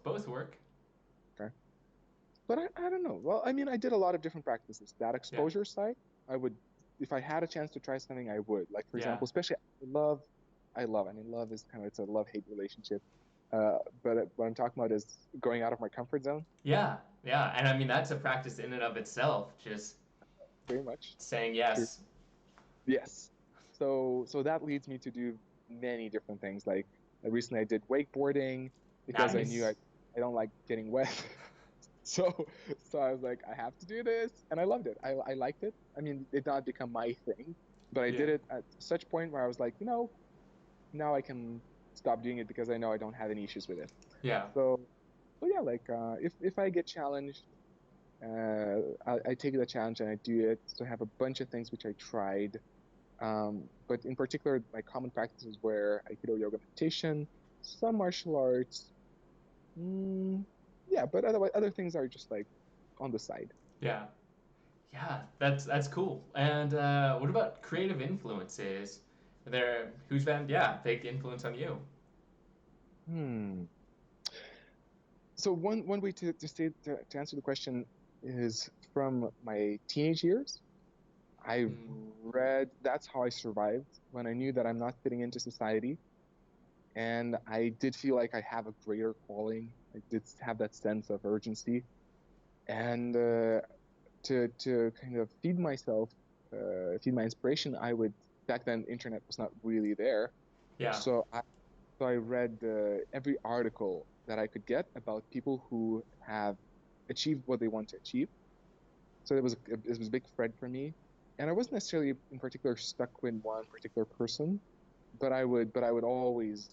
both work. say? Okay. But I don't know. Well, I mean, I did a lot of different practices. That Yeah. exposure side, I would, if I had a chance to try something, I would. Like, for Yeah. example, especially I mean, love is kind of, it's a love-hate relationship. But what I'm talking about is going out of my comfort zone, Yeah. Yeah. And I mean that's a practice in and of itself. Just very much. saying True. yes. Yes. So that leads me to do many different things. Like, recently I did wakeboarding because I knew Nice. I don't like getting wet. So so I was like, I have to do this, and I loved it. I liked it. I mean, it did not become my thing, but I Yeah. did it at such point where I was like, now I can stop doing it because I know I don't have any issues with it. Yeah. So yeah, like, if I get challenged, I take the challenge and I do it. So I have a bunch of things which I tried, but in particular, my common practices were Aikido, yoga, meditation, some martial arts. Mm, yeah, but otherwise, other things are just like on the side. Yeah. Yeah, that's cool. And what about creative influences? Who's been big influence on you? Hmm. So one way to answer the question is from my teenage years. I Mm. read, that's how I survived when I knew that I'm not fitting into society, and I did feel like I have a greater calling. I did have that sense of urgency, and to kind of feed myself, feed my inspiration, I would, back then internet was not really there, Yeah. so I read every article that I could get about people who have achieved what they want to achieve. So it was a big thread for me, and I wasn't necessarily in particular stuck with one particular person, but I would always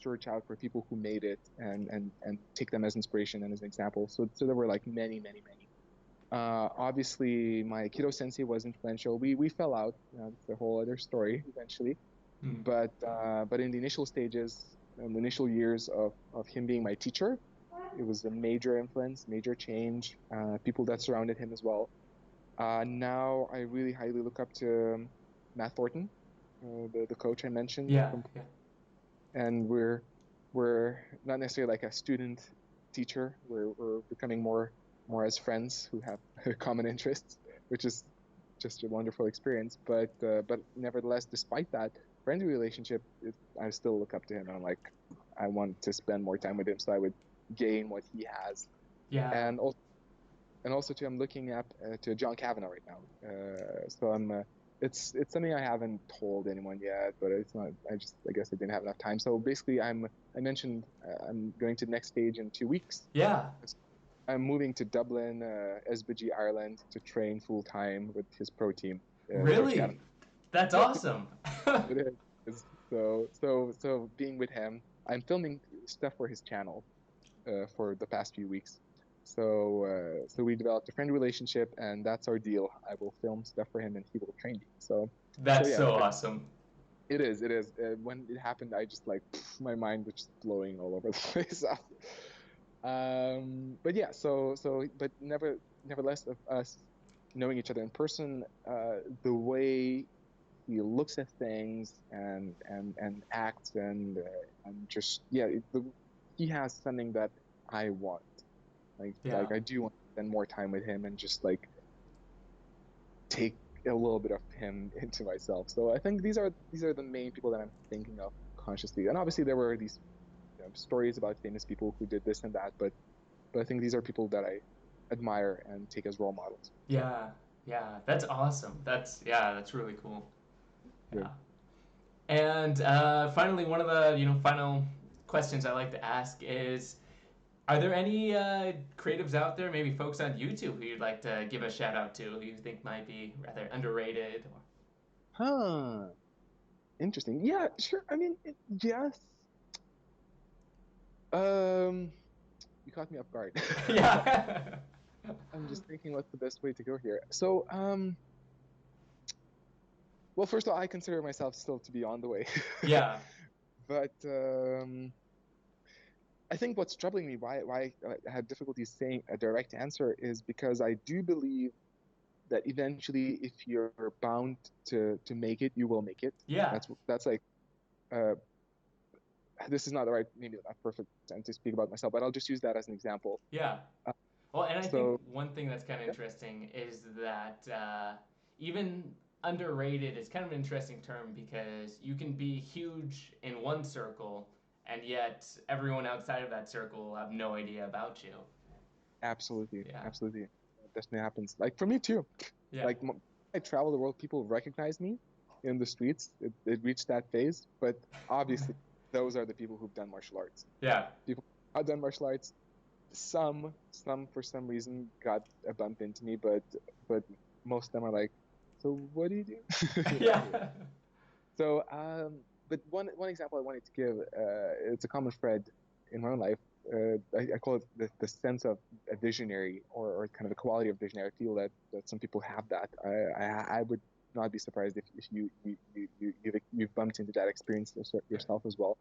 search out for people who made it and take them as inspiration and as an example. So there were like many, many, many. Obviously, my Aikido sensei was influential. We fell out. It's a whole other story eventually. Mm. But in the initial stages, in the initial years of him being my teacher, it was a major influence, major change. People that surrounded him as well. Now I really highly look up to Matt Thornton, the coach I mentioned Yeah. from, Yeah. and we're not necessarily like a student teacher. We're becoming more as friends who have common interests, which is just a wonderful experience. But nevertheless, despite that friendly relationship, I still look up to him, and I'm like, I want to spend more time with him, so I would gain what he has. Yeah. And also too, I'm looking up to John Kavanagh right now. So I'm. It's something I haven't told anyone yet, but it's not. I guess I didn't have enough time. So basically, I mentioned I'm going to the next stage in 2 weeks. Yeah. I'm moving to Dublin, SBG, Ireland, to train full time with his pro team, Coach Kavanagh. Really? That's awesome. It is. So being with him, I'm filming stuff for his channel. for the past few weeks. So we developed a friend relationship, and that's our deal. I will film stuff for him, and he will train me. So That's yeah, so awesome. it is. It is. When it happened, I just like my mind was just blowing all over the place. But yeah, but nevertheless, of us knowing each other in person, the way he looks at things and acts and just he has something that I want. Yeah. I do want to spend more time with him and just like take a little bit of him into myself. So I think these are the main people that I'm thinking of consciously. And obviously there were these stories about famous people who did this and that, but I think these are people that I admire and take as role models. Yeah. Yeah. That's awesome. That's really cool. Yeah. Yeah. And finally, one of the final questions I like to ask is, are there any creatives out there, maybe folks on YouTube, who you'd like to give a shout out to, who you think might be rather underrated? Huh. Interesting. Yeah, sure. I mean, yes. You caught me off guard. Yeah. I'm just thinking what's the best way to go here. So, well, first of all, I consider myself still to be on the way. Yeah. But I think what's troubling me, why I had difficulty saying a direct answer, is because I do believe that eventually, if you're bound to make it, you will make it. Yeah. That's like, this is not the right, maybe not perfect time to speak about myself, but I'll just use that as an example. Yeah. Well, and I think So one thing that's kind of yeah, interesting is that even underrated is kind of an interesting term, because you can be huge in one circle, and yet everyone outside of that circle will have no idea about you. absolutely, Yeah. absolutely, that definitely happens. Like for me too. Yeah. Like I travel the world, people recognize me in the streets. It reached that phase, but obviously, those are the people who've done martial arts. Yeah. People who've done martial arts. Some for some reason got a bump into me, but most of them are like, so what do you do? Yeah. So but one example I wanted to give, it's a common thread in my own life. I call it the sense of a visionary, or kind of the quality of visionary. I feel that some people have that. I would not be surprised if you've bumped into that experience yourself as well,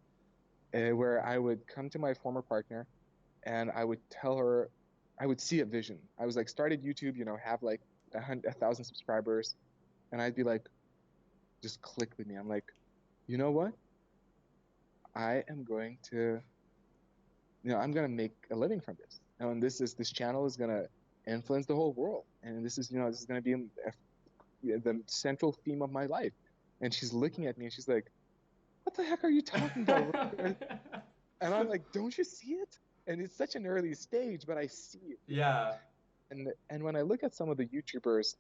where I would come to my former partner and I would tell her, I would see a vision. I was like, started YouTube, have like 1,000 subscribers, and I'd be like, just click with me. I'm like, you know what? I am going to, I'm going to make a living from this. And this channel is going to influence the whole world. And this is going to be the central theme of my life. And she's looking at me and she's like, what the heck are you talking about? And I'm like, don't you see it? And it's such an early stage, but I see it. Yeah. And when I look at some of the YouTubers,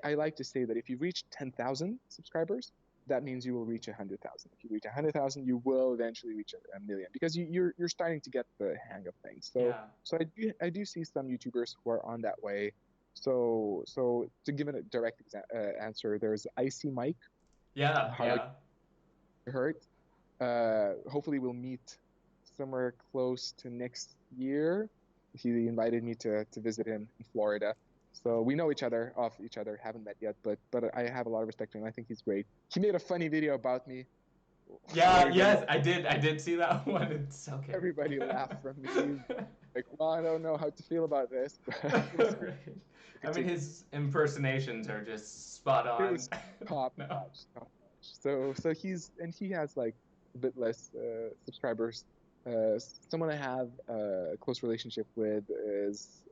I like to say that if you reach 10,000 subscribers, that means you will reach 100,000. If you reach 100,000, you will eventually reach a million, because you're starting to get the hang of things. So I do see some YouTubers who are on that way. So to give it a direct answer, there's Icy Mike. Yeah. Hard to hurt. Hopefully we'll meet somewhere close to next year. He invited me to visit him in Florida. So we know each other, haven't met yet, but I have a lot of respect for him. I think he's great. He made a funny video about me. Yeah, yes, I did see that one. It's okay. Everybody laughed from me. Like, well, I don't know how to feel about this. Right. I mean, his impersonations are just spot on. It was top notch. So he has like a bit less subscribers. Someone I have a close relationship with is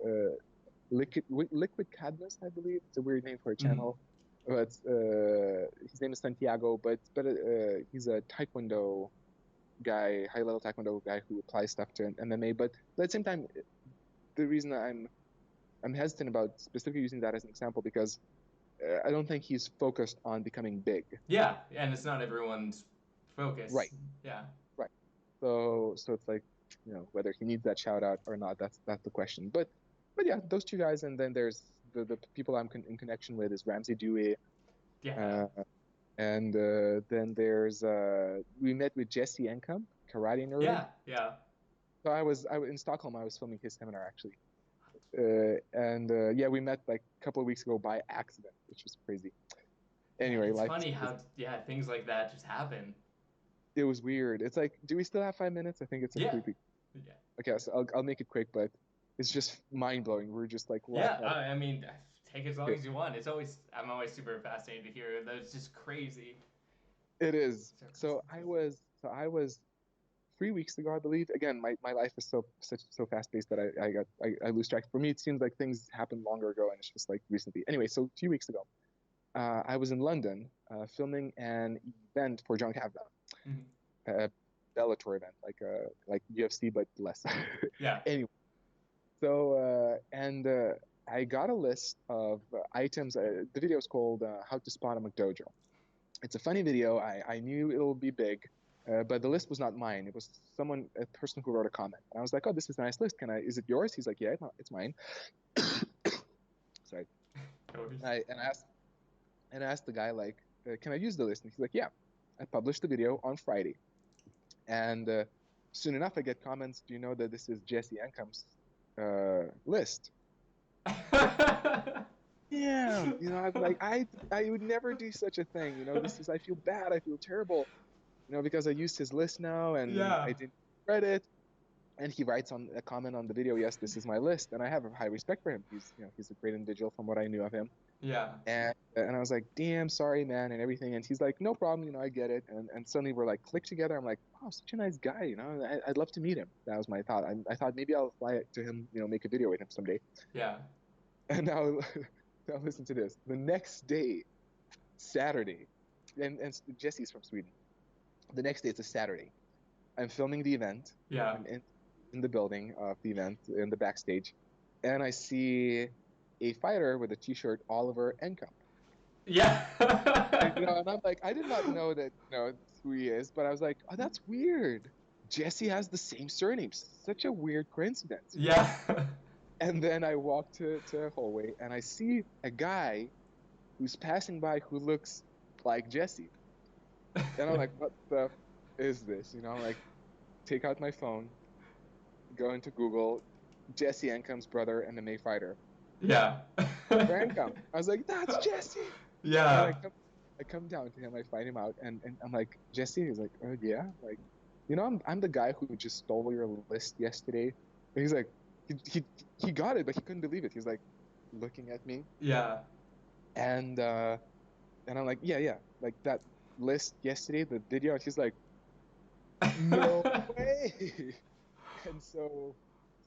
Liquid Cadmus, I believe. It's a weird name for a channel. But his name is Santiago. But he's a Taekwondo guy, high level Taekwondo guy who applies stuff to MMA. But at the same time, the reason I'm hesitant about specifically using that as an example, because I don't think he's focused on becoming big. Yeah, and it's not everyone's focus. Right. Yeah. Right. So it's like, whether he needs that shout out or not, that's the question. But yeah, those two guys, and then there's the people I'm in connection with is Ramsey Dewey. Yeah. And then there's we met with Jesse Enkamp, karate nerd. Yeah. So I was in Stockholm. I was filming his seminar actually, and yeah, we met like a couple of weeks ago by accident, which was crazy. Man, Anyway, it's life is funny crazy. how yeah things like that just happen. It was weird. It's like, do we still have 5 minutes? I think it's Yeah, completely yeah, okay. So I'll make it quick, but it's just mind blowing. We're just like yeah. laughing out. I mean, take as long Okay. as you want. I'm always super fascinated to hear. That's just crazy. It is. So coincidences. So I was 3 weeks ago, I believe. Again, my life is so fast paced that I lose track. For me, it seems like things happened longer ago, and it's just like recently. Anyway, so a few weeks ago, I was in London filming an event for John Kavanaugh, Mhm. a Bellator event, like UFC but less. Yeah. Anyway, so I got a list of items. The video is called "How to Spot a McDojo." It's a funny video. I knew it'll be big, but the list was not mine. It was a person who wrote a comment. And I was like, "Oh, this is a nice list. Is it yours?" He's like, "Yeah, it's mine." Sorry. No worries. And I asked the guy like, "Can I use the list?" And he's like, "Yeah." I published the video on Friday, and soon enough, I get comments. Do you know that this is Jesse Encomb's list? Yeah, I'm like, I would never do such a thing. I feel bad. I feel terrible. Because I used his list now and Yeah. I didn't credit. And he writes on a comment on the video, yes, this is my list. And I have a high respect for him. He's a great individual from what I knew of him. Yeah. And I was like, damn, sorry, man, and everything. And he's like, no problem, I get it. And suddenly we're like clicked together. I'm like, wow, such a nice guy, I'd love to meet him. That was my thought. I thought maybe I'll fly to him, make a video with him someday. Yeah. And now, now listen to this. The next day, Saturday, and Jesse's from Sweden. The next day, it's a Saturday. I'm filming the event. Yeah. I'm in the building of the event in the backstage, and I see a fighter with a T-shirt, Oliver Enkamp. Yeah. And I'm like, I did not know that, that's who he is, but I was like, oh, that's weird. Jesse has the same surname. Such a weird coincidence. Yeah. And then I walk to a hallway, and I see a guy who's passing by who looks like Jesse. And I'm like, what the is this? I'm like, take out my phone, go into Google, Jesse Enkamp's brother, MMA fighter. Yeah. Enkam. I was like, that's Jesse. And Yeah. I come down to him, I find him out, and I'm like, Jesse? He's like, oh yeah. Like, I'm the guy who just stole your list yesterday. And he's like, he got it, but he couldn't believe it. He's like looking at me. Yeah. And and I'm like, yeah, yeah. Like that list yesterday, the video, and he's like, no way. And so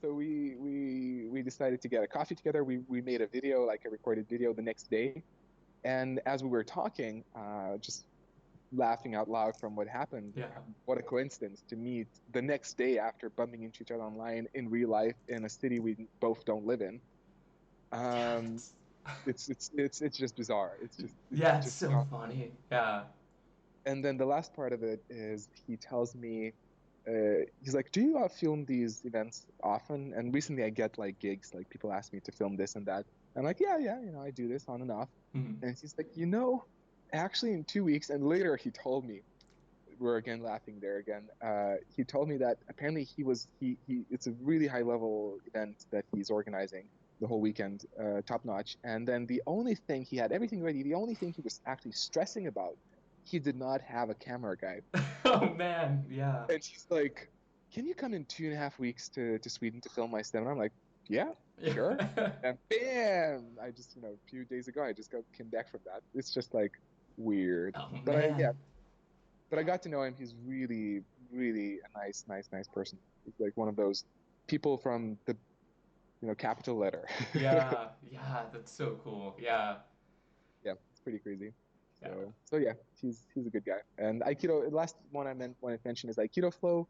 we decided to get a coffee together. We made a video, like a recorded video the next day. And as we were talking, just laughing out loud from what happened, Yeah. what a coincidence to meet the next day after bumping into each other online in real life in a city we both don't live in. Yeah, Um, that's it's just bizarre. yeah, It's it's just so funny. Yeah. and then the last part of it is he tells me, he's like, do you film these events often? And recently I get like gigs, like people ask me to film this and that. I'm like, yeah, yeah, I do this on and off. Mhm. And he's like, actually in 2 weeks. And later he told me, we're again laughing there again. He told me that apparently it's a really high level event that he's organizing the whole weekend, top notch. And then the only thing he had everything ready. The only thing he was actually stressing about, he did not have a camera guy. Oh man, yeah. And he's like, "Can you come in 2.5 weeks to Sweden to film my stem?" And I'm like, "Yeah, sure." Yeah. And bam! I just a few days ago I just came back from that. It's just like weird, Oh but man. I got to know him. He's really, really a nice person. He's like one of those people from the capital letter. Yeah, yeah, that's so cool. Yeah. Yeah, it's pretty crazy. Yeah. So yeah, he's a good guy. And Aikido. The last one I wanted to mention is Aikido Flow.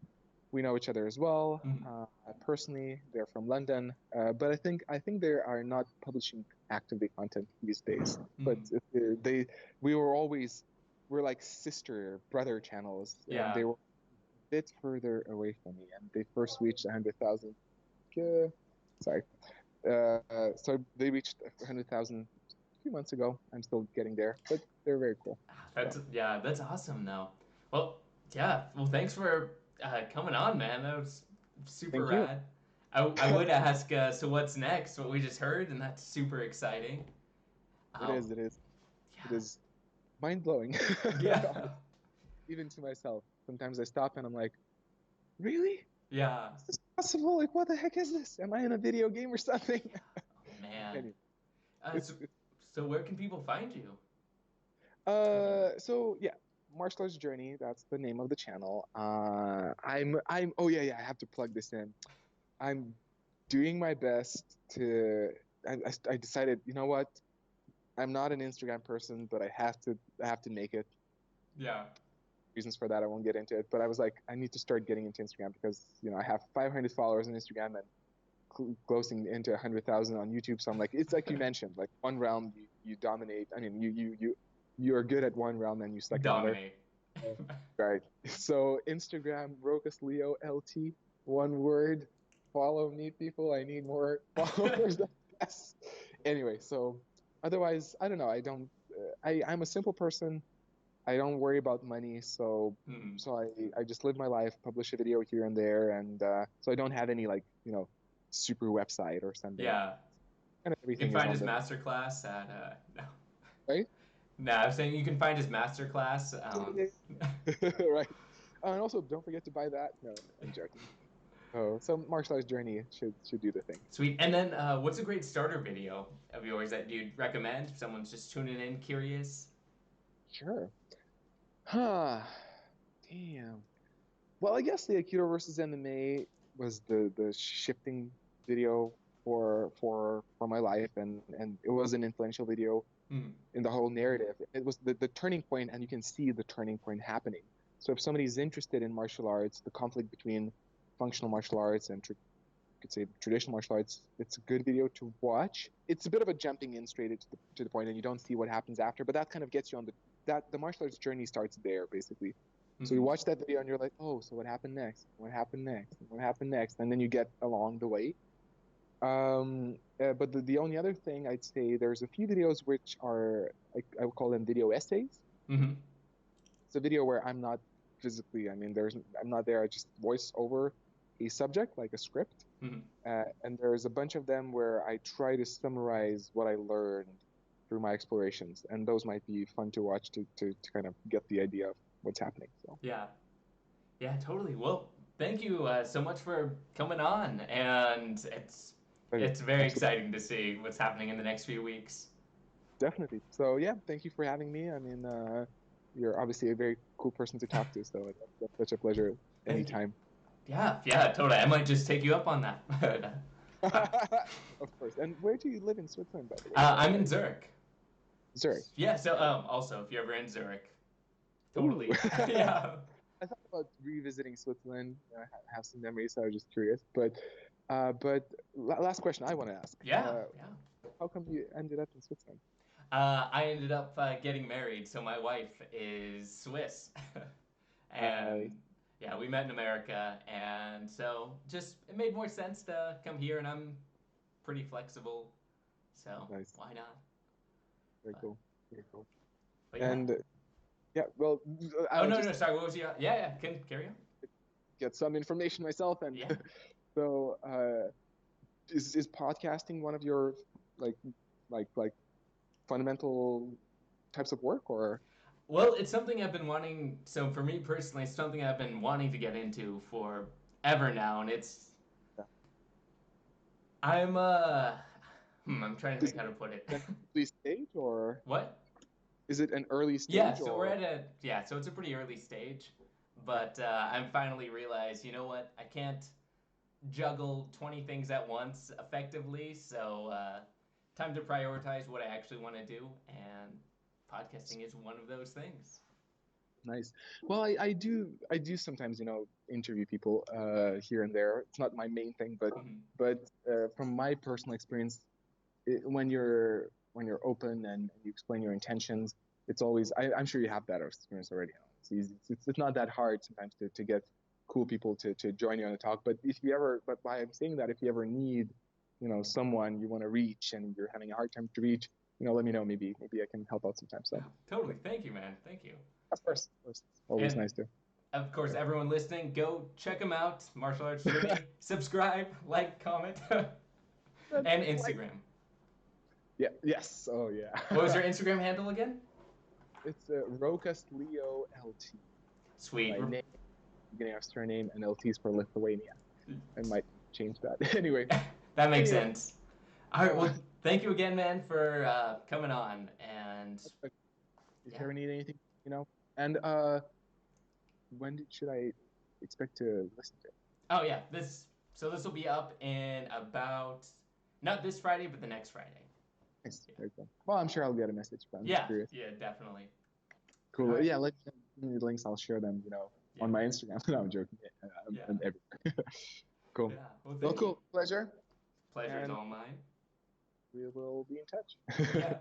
We know each other as well. Mhm. Personally, they're from London, but I think they are not publishing actively content these days. But Mhm. they we were always we're like sister brother channels, and Yeah. they were a bit further away from me, and they first reached 100,000. Uh, sorry, so they reached 100,000 a few months ago. I'm still getting there, but they're very cool. So That's awesome though. Well, yeah. Well, thanks for coming on, man. That was super Thank you. rad. I would ask, so what's next? What we just heard, and that's super exciting. It Um, is. It is. It yeah, is mind blowing. yeah, Even to myself. Sometimes I stop and I'm like, really? yeah. Is this possible? Like, what the heck is this? Am I in a video game or something? Oh man. Anyway, So, it's so where can people find you? so yeah, Martial Arts Journey. That's the name of the channel. I'm. Oh yeah, yeah. I have to plug this in. I'm doing my best to. I decided, you know what? I'm not an Instagram person, but I have to make it. Yeah. Reasons for that, I won't get into it. But I was like, I need to start getting into Instagram because I have 500 followers on Instagram and closing into 100,000 on YouTube. So I'm like, it's like you mentioned, like one realm you dominate. I mean, you're good at one realm and you suck in another. Dominate. Right. So Instagram, Rokas Leo LT, one word. Follow me, people. I need more followers. Yes. Anyway, so otherwise, I don't know. I don't. I'm a simple person. I don't worry about money, so Hmm. so I just live my life, publish a video here and there, and so I don't have any like super website or something. Yeah. Kind of You can everything is find on his the masterclass at no. right. No, I'm saying you can find his masterclass. Right. And also, don't forget to buy that. No, I'm joking. So Martial Arts Journey should do the thing. Sweet. And then, what's a great starter video of yours that you'd recommend if someone's just tuning in, curious? Sure. Huh. Damn. Well, I guess the Aikido versus MMA was the shifting video for my life, and it was an influential video Hmm. in the whole narrative. It was the turning point, and you can see the turning point happening. So if somebody's interested in martial arts, the conflict between functional martial arts and could say traditional martial arts, it's a good video to watch. It's a bit of a jumping in straight to the point, and you don't see what happens after, but that kind of gets you on the martial arts journey starts there basically. So you Hmm. watch that video and you're like, oh, so what happened next? What happened next? What happened next? And then you get along the way. But the only other thing I'd say, there's a few videos which are, I would call them video essays. Hmm. It's a video where I'm not physically, I mean, I'm not there. I just voice over a subject like a script. Hmm. And there's a bunch of them where I try to summarize what I learned through my explorations. And those might be fun to watch to kind of get the idea of what's happening. So, Yeah. Yeah, totally. Well, thank you so much for coming on, and pleasure. it's very Absolutely. exciting to see what's happening in the next few weeks. Definitely. So, yeah, thank you for having me. I mean, you're obviously a very cool person to talk to. So, that's such a pleasure Thank you. anytime. Yeah, yeah, totally. I might just take you up on that. uh, Of course. And where do you live in Switzerland, by the way? I'm in Zurich. Zurich. Yeah, so Okay. also if you're ever in Zurich, Ooh. totally. Yeah. I thought about revisiting Switzerland. I have some memories, so I was just curious. But last question I want to ask: Yeah, yeah. how come you ended up in Switzerland? I ended up getting married, so my wife is Swiss. Uh, And yeah, we met in America, and so just it made more sense to come here, and I'm pretty flexible, so nice, why not? very But cool, very cool. but yeah. And yeah, well, Oh I'll no, no, just sorry. What was your? Yeah, yeah. Can carry on. get some information myself. And Yeah. so, is podcasting one of your like like fundamental types of work, or? Well, it's something I've been wanting. So for me personally, it's something I've been wanting to get into for ever now, and it's Yeah. I'm I'm trying to Is think it how to put it. an early stage, or What? is it an early Yeah, stage, so we're or? at a yeah, so it's a pretty early stage, Yeah. but I'm finally realized, you know what? I can't juggle 20 things at once effectively, so time to prioritize what I actually want to do, and podcasting is one of those things. Nice. Well, I do sometimes interview people here and there. It's not my main thing, but Mhm. from my personal experience, when you're open and you explain your intentions, it's always I'm sure you have that experience already. It's easy. It's not that hard sometimes to get cool people to join you on a talk. But why I'm saying that, if you ever need someone you want to reach and you're having a hard time to reach, let me know. Maybe I can help out sometime. Yeah, So totally. Thank you, man. Thank you. of course, it's always And nice to. of course, everyone listening, go check him out. Martial Arts Journey. Subscribe, like, comment, and Instagram. Yeah. Yes. Oh yeah. What was your Instagram handle again? It's Rokas Leo LT. Sweet. My name, beginning of surname, and LT is for Lithuania. I might change that. Anyway. That makes sense. All right. Well, thank you again, man, for coming on. And if you ever need anything, And when should I expect to listen to it? Oh yeah, this will be up in about not this Friday, but the next Friday. Nice. Yeah. Very cool. Well, I'm sure I'll get a message, but I'm just curious. Yeah, definitely. Cool. Right. Yeah, let me know the links. I'll share them, on my Instagram. No, I'm joking. I'm everywhere. Cool. Yeah. Well, cool. Pleasure. Pleasure is all mine. We will be in touch. Yeah.